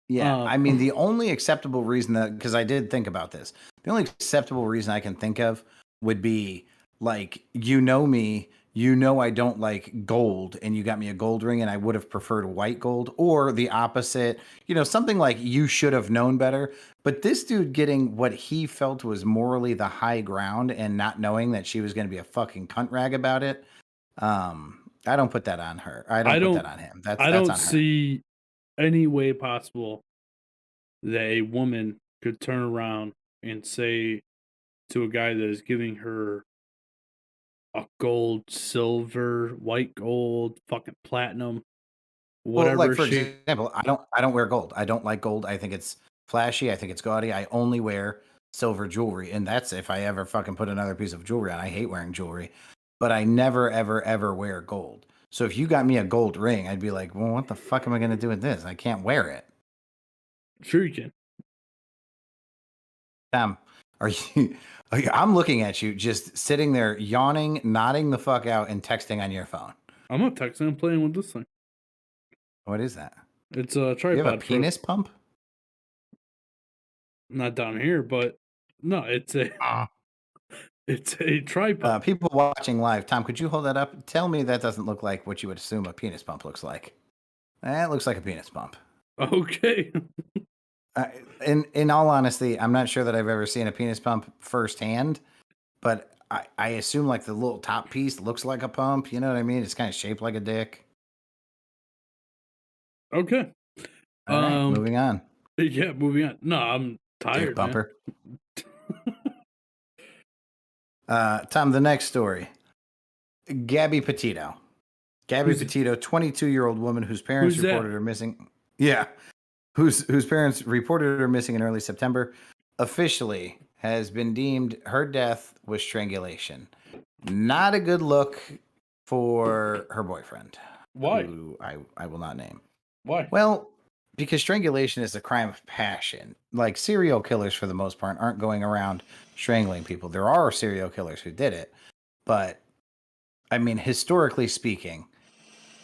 Yeah, I mean, the only acceptable reason that, because I did think about this, the only acceptable reason I can think of would be like, you know me, you know I don't like gold, and you got me a gold ring, and I would have preferred white gold, or the opposite, something like you should have known better. But this dude getting what he felt was morally the high ground and not knowing that she was going to be a fucking cunt rag about it, I don't put that on her. I I don't put that don't. on him. That's I that's don't on her. see any way possible that a woman could turn around and say to a guy that is giving her a gold, silver, white gold, fucking platinum, Well, like whatever for she. example, I don't wear gold. I don't like gold. I think it's flashy. I think it's gaudy. I only wear silver jewelry, and that's if I ever fucking put another piece of jewelry on. I hate wearing jewelry, but I never ever ever wear gold. So if you got me a gold ring, I'd be like, well, what the fuck am I gonna do with this? I can't wear it. Sure, you can. Are you? I'm looking at you, just sitting there yawning, nodding the fuck out, and texting on your phone. I'm not texting. I'm playing with this thing. What is that? It's a You have a tripod for penis pump? not down here, but no, it's a tripod. People watching live, Tom, could you hold that up? Tell me that doesn't look like what you would assume a penis pump looks like. That looks like a penis pump. Okay. In all honesty, I'm not sure that I've ever seen a penis pump firsthand, but I assume like the little top piece looks like a pump. You know what I mean? It's kind of shaped like a dick. Okay. All right, moving on. Yeah, moving on. No, I'm Dick tired, man. bumper. Tom, the next story. Gabby Petito. Gabby Petito, 22-year-old woman whose parents reported her missing. Yeah. Whose parents reported her missing in early September, officially has been deemed her death was strangulation. Not a good look for her boyfriend. Why? Who I will not name. Why? Well, because strangulation is a crime of passion. Like serial killers, for the most part, aren't going around strangling people. There are serial killers who did it. But, I mean, historically speaking,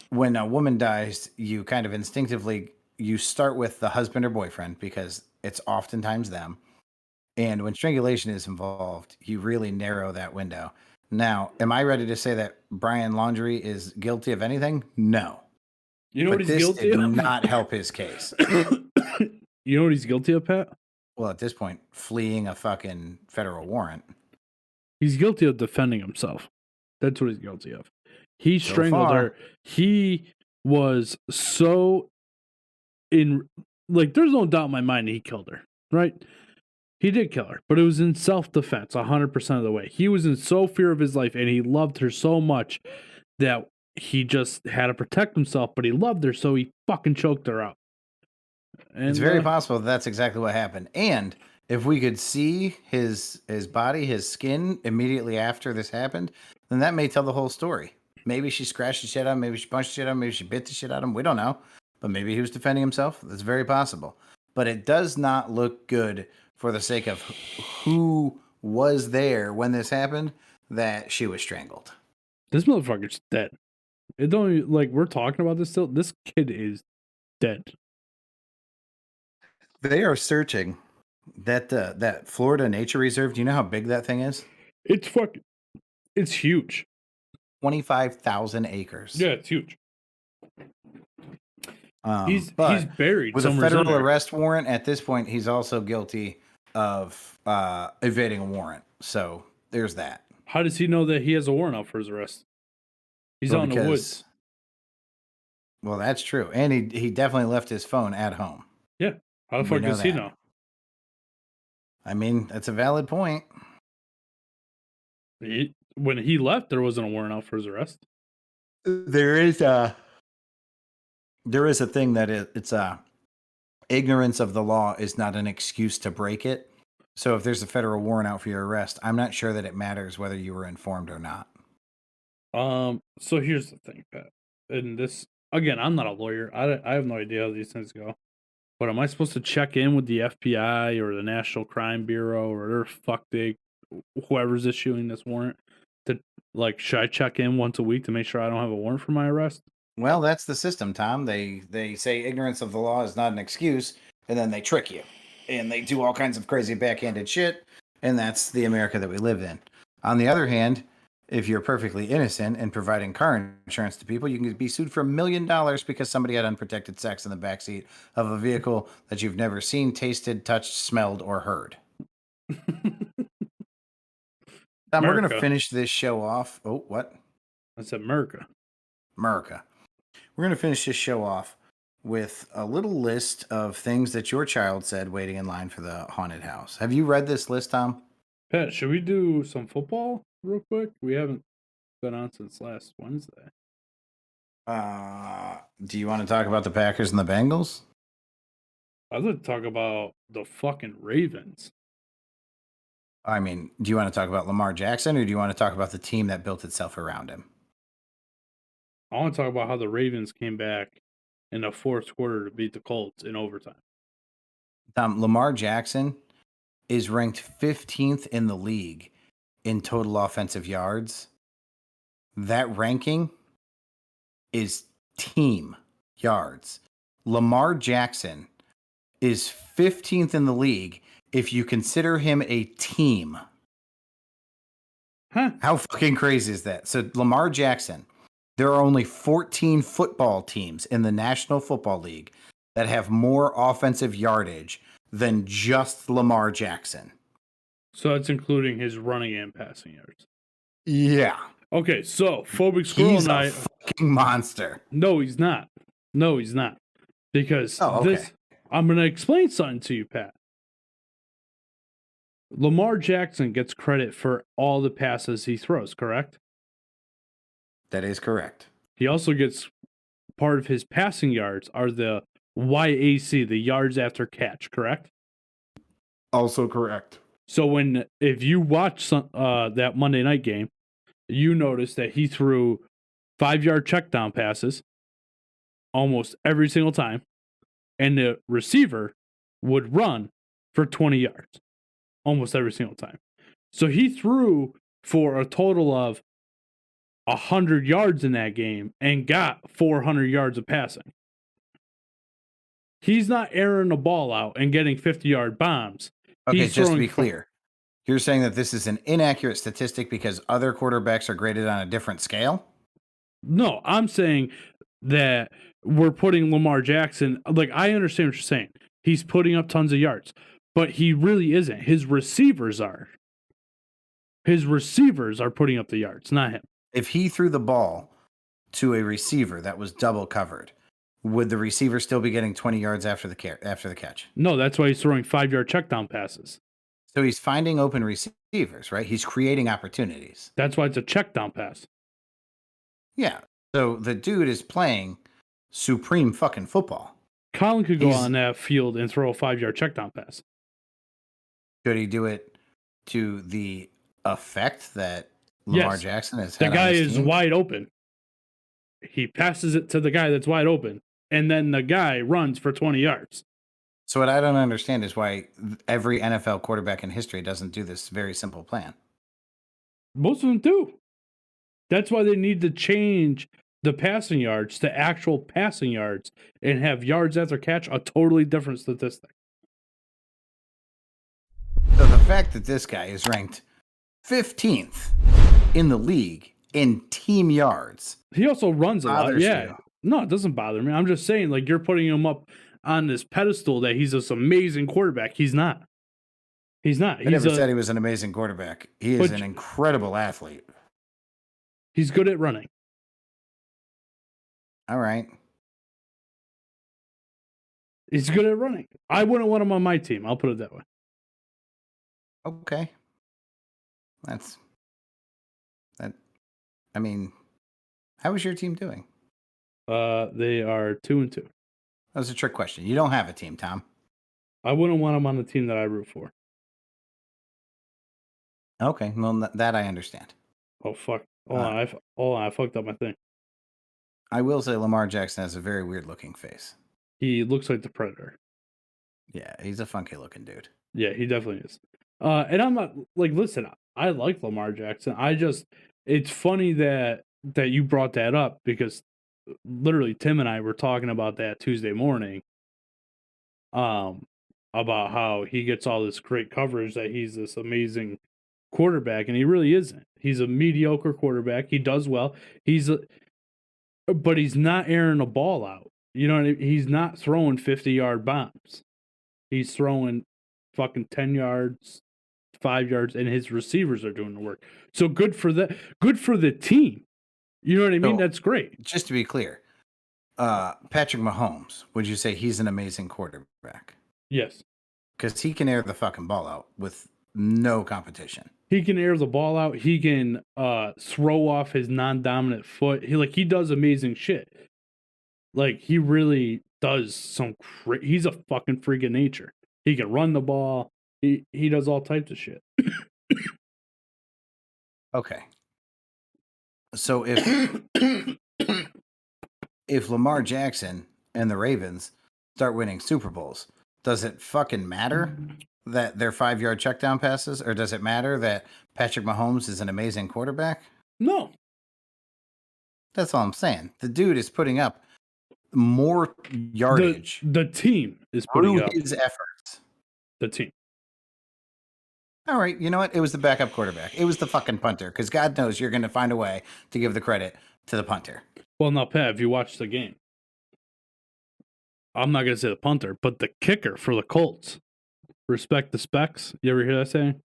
when a woman dies, you kind of instinctively, you start with the husband or boyfriend because it's oftentimes them. And when strangulation is involved, you really narrow that window. Now, am I ready to say that Brian Laundrie is guilty of anything? No. You know But what he's this guilty did of? not help his case. You know what he's guilty of, Pat? Well, at this point, fleeing a fucking federal warrant. He's guilty of defending himself. That's what he's guilty of. He So strangled far. her. He was so in, like, there's no doubt in my mind that he killed her, right? He did kill her, but it was in self-defense 100% of the way. He was in so fear of his life, and he loved her so much that he just had to protect himself, but he loved her, so he fucking choked her out. And, It's very possible that's exactly what happened. And if we could see his body, his skin immediately after this happened, then that may tell the whole story. Maybe she scratched the shit out of him, maybe she punched the shit out of him, maybe she bit the shit out of him. We don't know. But maybe he was defending himself. That's very possible. But it does not look good for the sake of who was there when this happened, that she was strangled. this motherfucker's dead. It don't like we're talking about this still. This kid is dead. They are searching that Florida Nature Reserve. Do you know how big that thing is? It's huge. 25,000 acres. Yeah, it's huge. He's But buried with a somewhere in federal there. arrest warrant, at this point, he's also guilty of evading a warrant. So there's that. How does he know that he has a warrant out for his arrest? He's out in the woods. Well, that's true. And he definitely left his phone at home. Yeah. How the We fuck know does he that. know? I mean, that's a valid point. When he left, there wasn't a warrant out for his arrest. There is a thing that it's ignorance of the law is not an excuse to break it. So if there's a federal warrant out for your arrest, I'm not sure that it matters whether you were informed or not. So here's the thing, Pat. And this again, I'm not a lawyer. I have no idea how these things go. But am I supposed to check in with the FBI or the National Crime Bureau or whoever's issuing this warrant to should I check in once a week to make sure I don't have a warrant for my arrest? Well, that's the system, Tom. They say ignorance of the law is not an excuse, and then they trick you. And they do all kinds of crazy backhanded shit, and that's the America that we live in. On the other hand, if you're perfectly innocent and providing car insurance to people, you can be sued for $1 million because somebody had unprotected sex in the backseat of a vehicle that you've never seen, tasted, touched, smelled, or heard. Tom, we're going to finish this show off. Oh, what? I said America. America. We're going to finish this show off with a little list of things that your child said waiting in line for the haunted house. Have you read this list, Tom? Pat, should we do some football real quick? We haven't been on since last Wednesday. Do you want to talk about the Packers and the Bengals? I'd like to talk about the fucking Ravens. I mean, do you want to talk about Lamar Jackson, or do you want to talk about the team that built itself around him? I want to talk about how the Ravens came back in the fourth quarter to beat the Colts in overtime. Lamar Jackson is ranked 15th in the league in total offensive yards. That ranking is team yards. Lamar Jackson is 15th in the league if you consider him a team. Huh? How fucking crazy is that? So Lamar Jackson, there are only 14 football teams in the National Football League that have more offensive yardage than just Lamar Jackson. So that's including his running and passing yards. Yeah. Okay, so Phobic Squirrel He's and I... a fucking monster. No, he's not. No, he's not. Because okay. I'm going to explain something to you, Pat. Lamar Jackson gets credit for all the passes he throws, correct? That is correct. He also gets part of his passing yards are the YAC, the yards after catch, correct? Also correct. So if you watch that Monday night game, you notice that he threw 5-yard check down passes almost every single time, and the receiver would run for 20 yards almost every single time. So he threw for a total of 100 yards in that game and got 400 yards of passing. He's not airing the ball out and getting 50-yard bombs. Okay, just to be clear, you're saying that this is an inaccurate statistic because other quarterbacks are graded on a different scale? No, I'm saying that we're putting Lamar Jackson, I understand what you're saying. He's putting up tons of yards, but he really isn't. His receivers are. His receivers are putting up the yards, not him. If he threw the ball to a receiver that was double covered, would the receiver still be getting 20 yards after the catch? No, that's why he's throwing 5-yard check down passes. So he's finding open receivers, right? He's creating opportunities. That's why it's a check down pass. Yeah. So the dude is playing supreme fucking football. Colin could go on that field and throw a 5-yard check down pass. Could he do it to the effect that Lamar Jackson has had? The guy is wide open. He passes it to the guy that's wide open, and then the guy runs for 20 yards. So what I don't understand is why every NFL quarterback in history doesn't do this very simple plan. Most of them do. That's why they need to change the passing yards to actual passing yards and have yards after catch a totally different statistic. So the fact that this guy is ranked 15th in the league in team yards. He also runs a lot. Yeah. You. No, it doesn't bother me. I'm just saying, like, you're putting him up on this pedestal that he's this amazing quarterback. He's not. He's not. I never said he was an amazing quarterback. He is an incredible athlete. He's good at running. All right. He's good at running. I wouldn't want him on my team. I'll put it that way. Okay. I mean, how is your team doing? They are 2-2. That was a trick question. You don't have a team, Tom. I wouldn't want him on the team that I root for. Okay, well, that I understand. Oh, fuck. Hold on, I fucked up my thing. I will say Lamar Jackson has a very weird-looking face. He looks like the Predator. Yeah, he's a funky-looking dude. Yeah, he definitely is. And I'm not, like, listen, I like Lamar Jackson. It's funny that you brought that up because literally Tim and I were talking about that Tuesday morning. About how he gets all this great coverage, that he's this amazing quarterback, and he really isn't. He's a mediocre quarterback. He does well. But he's not airing a ball out. You know what I mean? He's not throwing 50-yard bombs. He's throwing fucking 10 yards, 5 yards, and his receivers are doing the work. So good for the team. You know what I mean? That's great. Just to be clear, Patrick Mahomes, would you say he's an amazing quarterback? Yes. Because he can air the fucking ball out with no competition. He can air the ball out. He can throw off his non-dominant foot. He does amazing shit. Like, he really does he's a fucking freak of nature. He can run the ball. He does all types of shit. Okay. So if Lamar Jackson and the Ravens start winning Super Bowls, does it fucking matter that they're 5-yard check down passes, or does it matter that Patrick Mahomes is an amazing quarterback? No. That's all I'm saying. The dude is putting up more yardage. The team is putting up his efforts. The team. All right, you know what? It was the backup quarterback. It was the fucking punter, because God knows you're going to find a way to give the credit to the punter. Well, now, Pat, if you watch the game, I'm not going to say the punter, but the kicker for the Colts. Respect the specs. You ever hear that saying?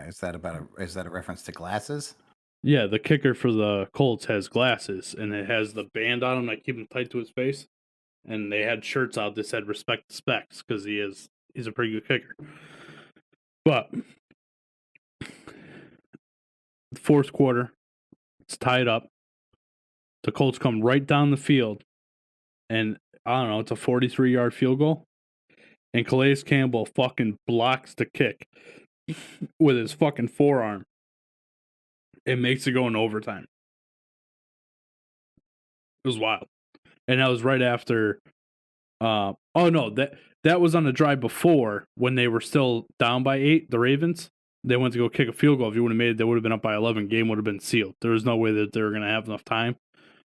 Is that a reference to glasses? Yeah, the kicker for the Colts has glasses, and it has the band on him that keep him tight to his face. And they had shirts out that said "Respect the specs" because he's a pretty good kicker. But fourth quarter, it's tied up. The Colts come right down the field, and I don't know, it's a 43-yard field goal. And Calais Campbell fucking blocks the kick with his fucking forearm. It makes it go in overtime. It was wild. And that was right after that was on the drive before when they were still down by 8, the Ravens. They went to go kick a field goal. If you would have made it, they would have been up by 11. Game would have been sealed. There was no way that they were going to have enough time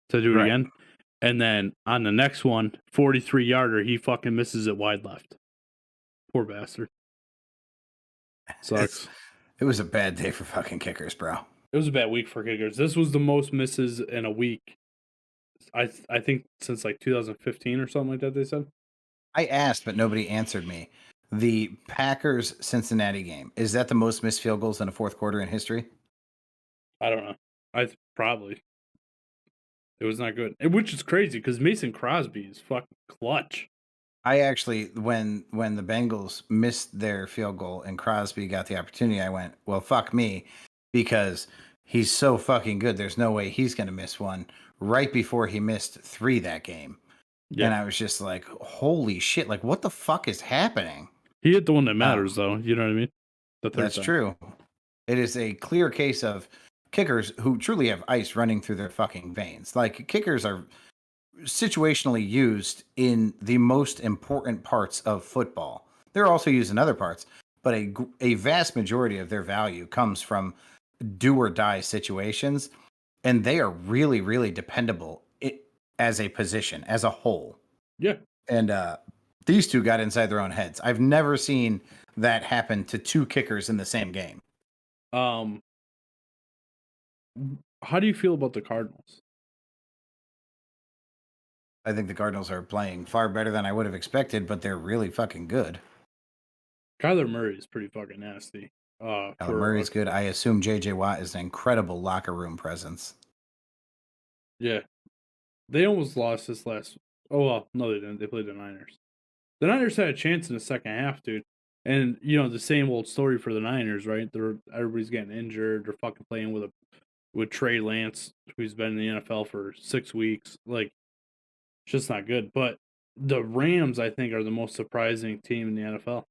to do it again. And then on the next one, 43-yarder, he fucking misses it wide left. Poor bastard. Sucks. It was a bad day for fucking kickers, bro. It was a bad week for kickers. This was the most misses in a week. I think since like 2015 or something like that, they said. I asked, but nobody answered me. The Packers-Cincinnati game, is that the most missed field goals in a fourth quarter in history? I don't know. Probably. It was not good. Which is crazy because Mason Crosby is fucking clutch. I actually, when the Bengals missed their field goal and Crosby got the opportunity, I went, well, fuck me, because he's so fucking good. There's no way he's going to miss one right before he missed 3 that game. Yeah. And I was just like, holy shit, like, what the fuck is happening? He hit the one that matters, though. You know what I mean? That's true. It is a clear case of kickers who truly have ice running through their fucking veins. Like, kickers are situationally used in the most important parts of football. They're also used in other parts, but a vast majority of their value comes from do or die situations. and they are really, really dependable as a position, as a whole. Yeah. And these two got inside their own heads. I've never seen that happen to two kickers in the same game. How do you feel about the Cardinals? I think the Cardinals are playing far better than I would have expected, but they're really fucking good. Kyler Murray is pretty fucking nasty. Kyler Murray's good. I assume J.J. Watt is an incredible locker room presence. Yeah. They almost lost this last. Oh, well, no, they didn't. They played the Niners. The Niners had a chance in the second half, dude. And, the same old story for the Niners, right? Everybody's getting injured. They're fucking playing with Trey Lance, who's been in the NFL for 6 weeks. Like, it's just not good. But the Rams, I think, are the most surprising team in the NFL.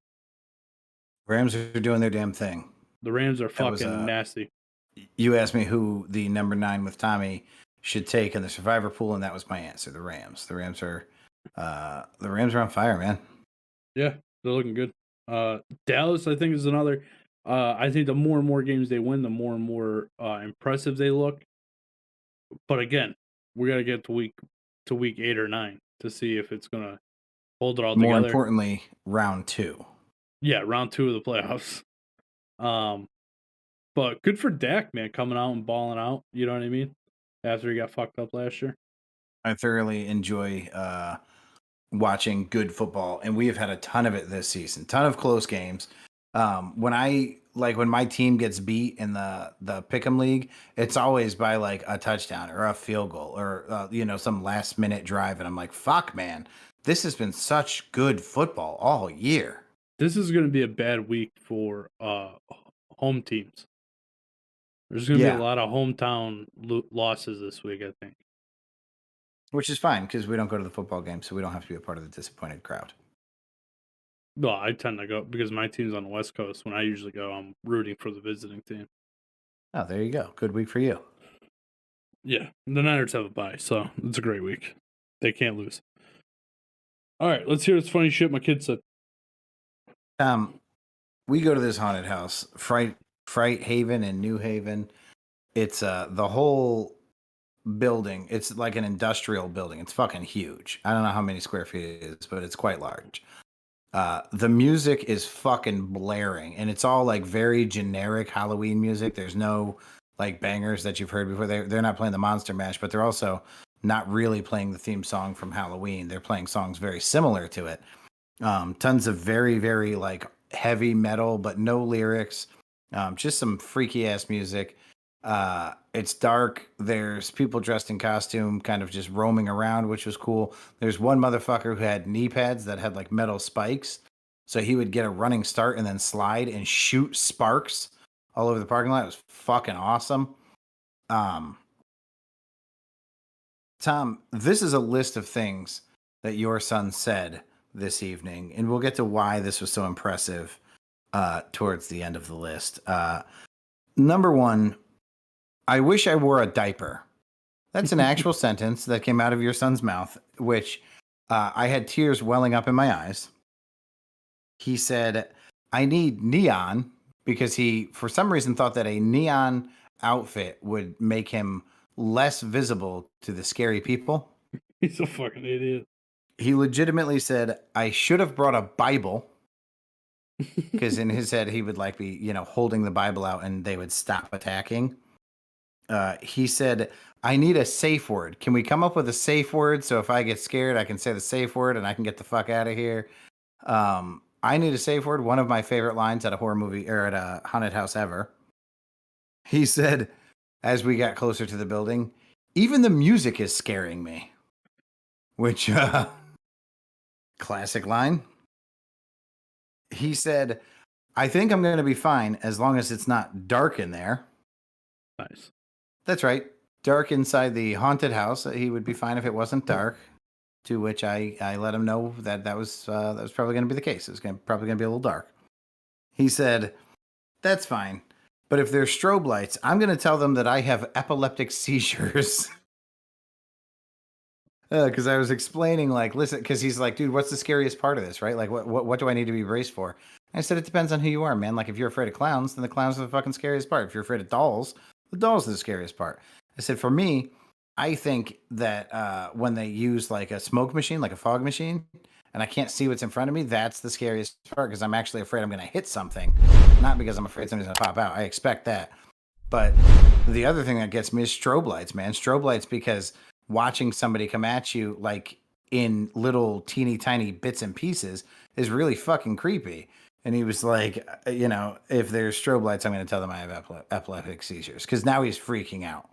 Rams are doing their damn thing. The Rams are fucking nasty. You asked me who the number 9 with Tommy should take in the survivor pool, and that was my answer. The Rams. The Rams are on fire, man. Yeah, they're looking good. Dallas, I think, is another. I think the more and more games they win, the more and more impressive they look. But again, we got to get to week 8 or 9 to see if it's gonna hold it all together. More importantly, round 2. Yeah, round 2 of the playoffs. But good for Dak, man, coming out and balling out. You know what I mean? After he got fucked up last year. I thoroughly enjoy watching good football, and we have had a ton of it this season. Ton of close games. When my team gets beat in the Pick'em League, it's always by like a touchdown or a field goal or some last minute drive, and I'm like, fuck, man, this has been such good football all year. This is going to be a bad week for home teams. There's going to be a lot of hometown losses this week, I think. Which is fine because we don't go to the football game, so we don't have to be a part of the disappointed crowd. Well, I tend to go because my team's on the West Coast. When I usually go, I'm rooting for the visiting team. Oh, there you go. Good week for you. Yeah, the Niners have a bye, so it's a great week. They can't lose. All right, let's hear this funny shit my kid said. We go to this haunted house, Fright Haven in New Haven. It's the whole building. It's like an industrial building. It's fucking huge. I don't know how many square feet it is, but it's quite large. The music is fucking blaring, and it's all like very generic Halloween music. There's no like bangers that you've heard before. They're not playing the Monster Mash, but they're also not really playing the theme song from Halloween. They're playing songs very similar to it. Tons of very, very like heavy metal, but no lyrics. Just some freaky ass music. It's dark. There's people dressed in costume kind of just roaming around, which was cool. There's one motherfucker who had knee pads that had like metal spikes. So he would get a running start and then slide and shoot sparks all over the parking lot. It was fucking awesome. Tom, this is a list of things that your son said this evening, and we'll get to why this was so impressive towards the end of the list. Number 1, I wish I wore a diaper. That's an actual sentence that came out of your son's mouth, which I had tears welling up in my eyes. He said, I need neon because he, for some reason, thought that a neon outfit would make him less visible to the scary people. He's a fucking idiot. He legitimately said, I should have brought a Bible. Because in his head, he would like be, holding the Bible out and they would stop attacking. He said, I need a safe word. Can we come up with a safe word so if I get scared, I can say the safe word and I can get the fuck out of here? I need a safe word. One of my favorite lines at a horror movie or at a haunted house ever. He said, as we got closer to the building, even the music is scaring me. Which, classic line. He said, I think I'm going to be fine as long as it's not dark in there. Nice. That's right. Dark inside the haunted house. He would be fine if it wasn't dark. To which I let him know that was probably going to be the case. It was probably going to be a little dark. He said, that's fine. But if there's strobe lights, I'm going to tell them that I have epileptic seizures. Because I was explaining, like, listen, because he's like, dude, what's the scariest part of this, right? Like, what do I need to be braced for? And I said, it depends on who you are, man. Like, if you're afraid of clowns, then the clowns are the fucking scariest part. If you're afraid of dolls, the dolls are the scariest part. I said, for me, I think that when they use like a smoke machine, like a fog machine, and I can't see what's in front of me, that's the scariest part because I'm actually afraid I'm going to hit something, not because I'm afraid somebody's going to pop out. I expect that. But the other thing that gets me is strobe lights, man. Strobe lights, because watching somebody come at you like in little teeny tiny bits and pieces is really fucking creepy. And he was like, if there's strobe lights, I'm going to tell them I have epileptic seizures because now he's freaking out.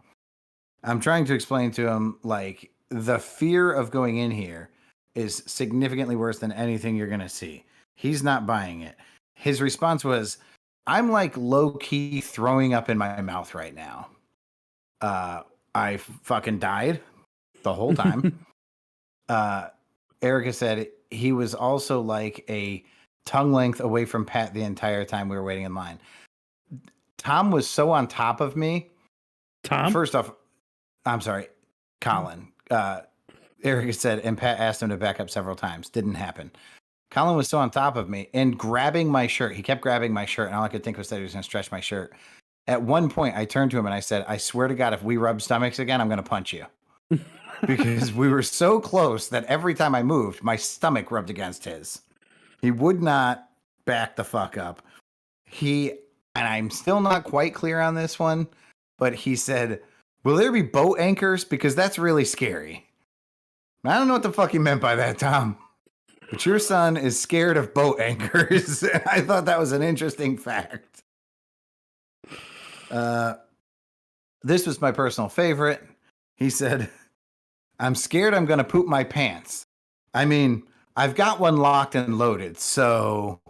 I'm trying to explain to him like the fear of going in here is significantly worse than anything you're going to see. He's not buying it. His response was, I'm like low key throwing up in my mouth right now. I fucking died the whole time. Erica said he was also like a tongue length away from Pat the entire time we were waiting in line. Tom was so on top of me. Tom? First off, I'm sorry, Colin. Erica said, and Pat asked him to back up several times. Didn't happen. Colin was so on top of me and grabbing my shirt. He kept grabbing my shirt, and all I could think was that he was going to stretch my shirt. At one point, I turned to him and I said, I swear to God, if we rub stomachs again, I'm going to punch you. Because we were so close that every time I moved, my stomach rubbed against his. He would not back the fuck up. And I'm still not quite clear on this one, but he said, will there be boat anchors? Because that's really scary. I don't know what the fuck he meant by that, Tom. But your son is scared of boat anchors. I thought that was an interesting fact. This was my personal favorite. He said, I'm scared I'm going to poop my pants. I mean, I've got one locked and loaded. So,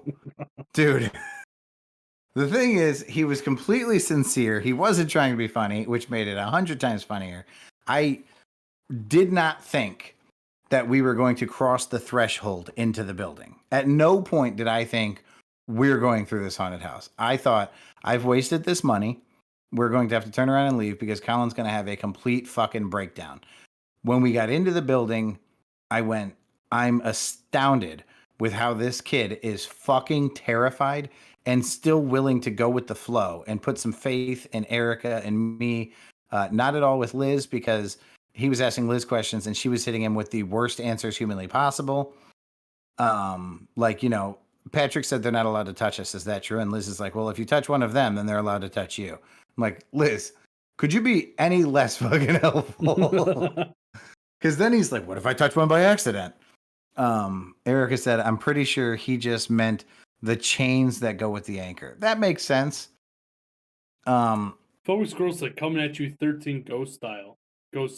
dude, the thing is, he was completely sincere. He wasn't trying to be funny, which made it 100 times funnier. I did not think that we were going to cross the threshold into the building. At no point did I think we're going through this haunted house. I thought, I've wasted this money. We're going to have to turn around and leave because Colin's going to have a complete fucking breakdown. When we got into the building, I went, I'm astounded with how this kid is fucking terrified and still willing to go with the flow and put some faith in Erica and me. Not at all with Liz, because he was asking Liz questions and she was hitting him with the worst answers humanly possible. Patrick said they're not allowed to touch us. Is that true? And Liz is like, well, if you touch one of them, then they're allowed to touch you. I'm like, Liz, could you be any less fucking helpful? Because then he's like, what if I touch one by accident? Erica said, I'm pretty sure he just meant the chains that go with the anchor. That makes sense. Focus girls like coming at you 13 ghost style. I don't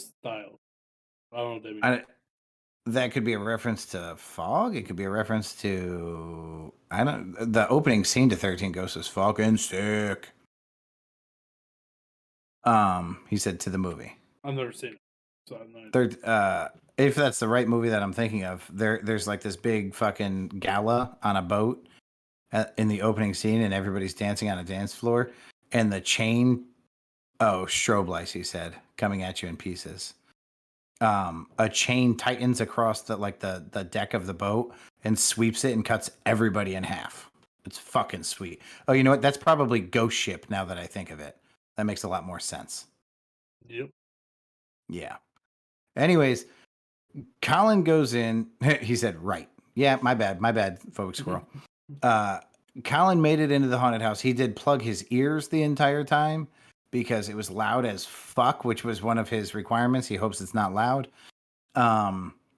know what that means. That could be a reference to Fog. It could be a reference to the opening scene to 13 Ghosts is fucking sick. He said to the movie. I've never seen it. So I'm not if that's the right movie that I'm thinking of, there's like this big fucking gala on a boat in the opening scene, and everybody's dancing on a dance floor, and the chain, strobe lights, he said, coming at you in pieces. A chain tightens across the deck of the boat and sweeps it and cuts everybody in half. It's fucking sweet. Oh, you know what? That's probably Ghost Ship now that I think of it. That makes a lot more sense. Yep. Yeah. Anyways, Colin goes in. He said, right. Yeah, my bad, folks, squirrel. Colin made it into the haunted house. He did plug his ears the entire time because it was loud as fuck, which was one of his requirements. He hopes it's not loud.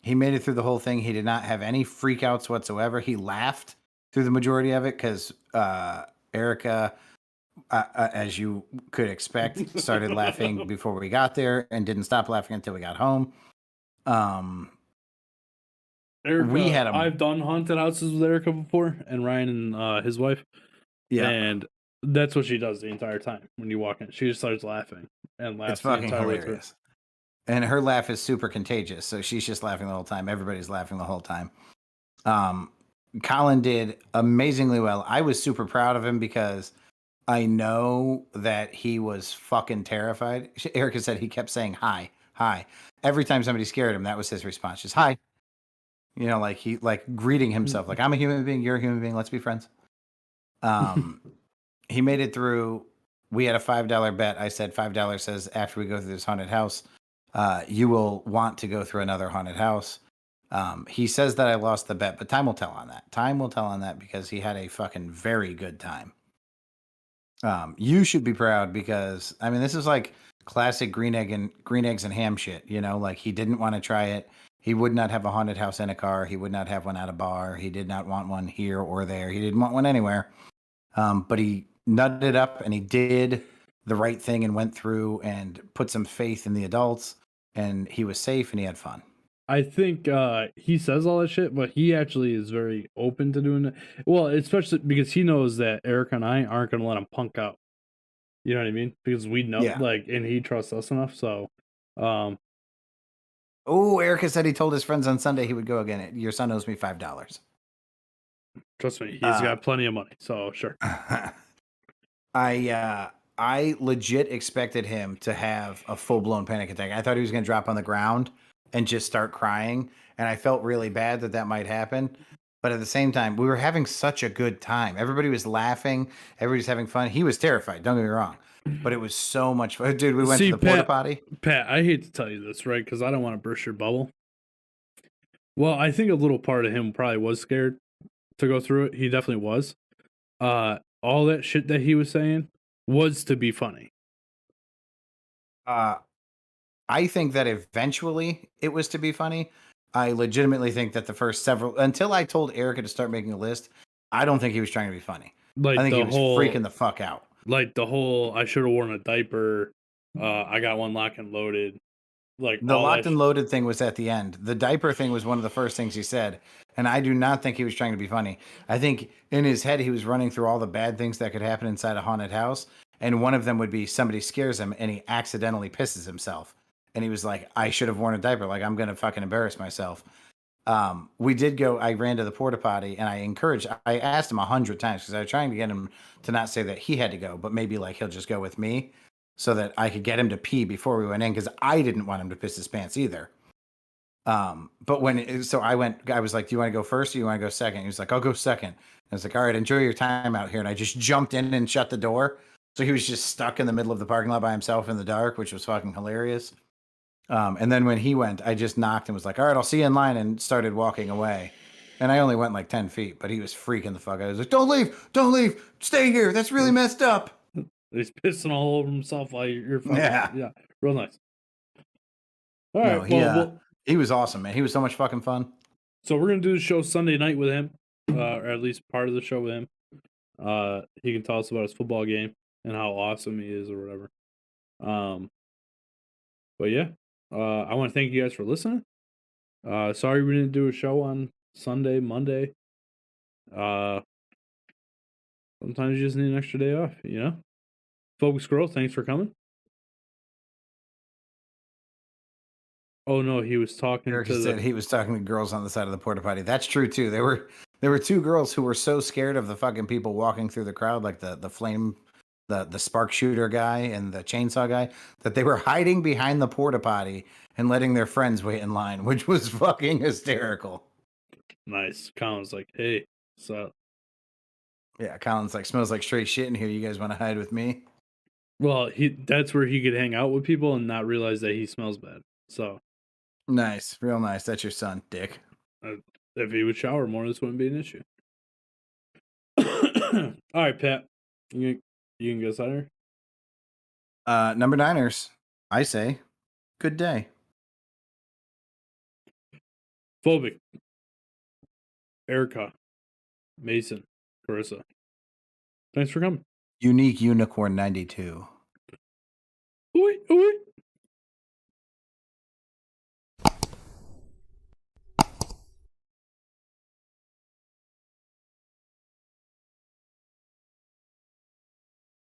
He made it through the whole thing. He did not have any freakouts whatsoever. He laughed through the majority of it because Erica, as you could expect, started laughing before we got there and didn't stop laughing until we got home. Erica, I've done haunted houses with Erica before, and Ryan and his wife. Yeah. And that's what she does the entire time when you walk in. She just starts laughing and laughs. It's fucking hilarious. And her laugh is super contagious. So she's just laughing the whole time. Everybody's laughing the whole time. Colin did amazingly well. I was super proud of him because I know that he was fucking terrified. Erica said he kept saying hi, hi. Every time somebody scared him, that was his response. Just hi. You know, like he greeting himself, like, I'm a human being, you're a human being, let's be friends. He made it through we had a $5 bet. I said $5 says after we go through this haunted house, you will want to go through another haunted house. He says that I lost the bet, but time will tell on that. Time will tell on that because he had a fucking very good time. You should be proud because I mean this is like classic green eggs and ham shit. You know, like he didn't want to try it. He would not have a haunted house in a car. He would not have one at a bar. He did not want one here or there. He didn't want one anywhere. But he nutted it up and he did the right thing and went through and put some faith in the adults. And he was safe and he had fun. I think he says all that shit, but he actually is very open to doing it. Well, especially because he knows that Erica and I aren't going to let him punk out. You know what I mean? Because we know, Yeah. like, and he trusts us enough. So, Oh, Erica said he told his friends on Sunday he would go again. Your son owes me $5. trust me, he's got plenty of money. So, sure. I legit expected him to have a full blown panic attack. I thought he was going to drop on the ground and just start crying, and I felt really bad that that might happen. But at the same time, we were having such a good time. Everybody was laughing. Everybody's having fun. He was terrified. Don't get me wrong, but it was so much fun, dude. We went to the porta potty. Pat, I hate to tell you this, right? Because I don't want to burst your bubble. Well, I think a little part of him probably was scared to go through it. He definitely was. All that shit that he was saying was to be funny. I think that eventually it was to be funny. I legitimately think that the first several, until I told Erica to start making a list, I don't think he was trying to be funny. Like I think he was freaking the fuck out. Like the whole, I should have worn a diaper. I got one locked and loaded. Like the locked and loaded thing was at the end. The diaper thing was one of the first things he said. And I do not think he was trying to be funny. I think in his head, he was running through all the bad things that could happen inside a haunted house. And one of them would be somebody scares him and he accidentally pisses himself. And he was like, I should have worn a diaper. Like, I'm going to fucking embarrass myself. We did go, I ran to the porta potty and I asked him 100 times because I was trying to get him to not say that he had to go, but maybe like he'll just go with me so that I could get him to pee before we went in because I didn't want him to piss his pants either. But I was like, do you want to go first or you want to go second? He was like, I'll go second. I was like, all right, enjoy your time out here. And I just jumped in and shut the door. So he was just stuck in the middle of the parking lot by himself in the dark, which was fucking hilarious. And then when he went, I just knocked and was like, all right, I'll see you in line and started walking away. And I only went like 10 feet, but he was freaking the fuck out. I was like, don't leave, stay here. That's really messed up. He's pissing all over himself while you're fucking. Yeah. Real nice. All right. He was awesome, man. He was so much fucking fun. So we're going to do the show Sunday night with him, or at least part of the show with him. He can tell us about his football game and how awesome he is or whatever. But yeah, I want to thank you guys for listening. Sorry we didn't do a show on Sunday, Monday. Sometimes you just need an extra day off, you know? Focus Girl, thanks for coming. Oh no, he was talking he was talking to girls on the side of the porta potty. That's true too. There were two girls who were so scared of the fucking people walking through the crowd, like the flame, the spark shooter guy and the chainsaw guy, that they were hiding behind the porta potty and letting their friends wait in line, which was fucking hysterical. Nice. Colin's like, hey, what's up? Yeah, Colin's like, smells like straight shit in here. You guys want to hide with me? Well, that's where he could hang out with people and not realize that he smells bad. So nice, real nice. That's your son, Dick. If he would shower more, this wouldn't be an issue. All right, Pat, you can go cider. Number Niners, I say, good day. Phobic, Erica, Mason, Carissa. Thanks for coming. Unique Unicorn 92. Ooh.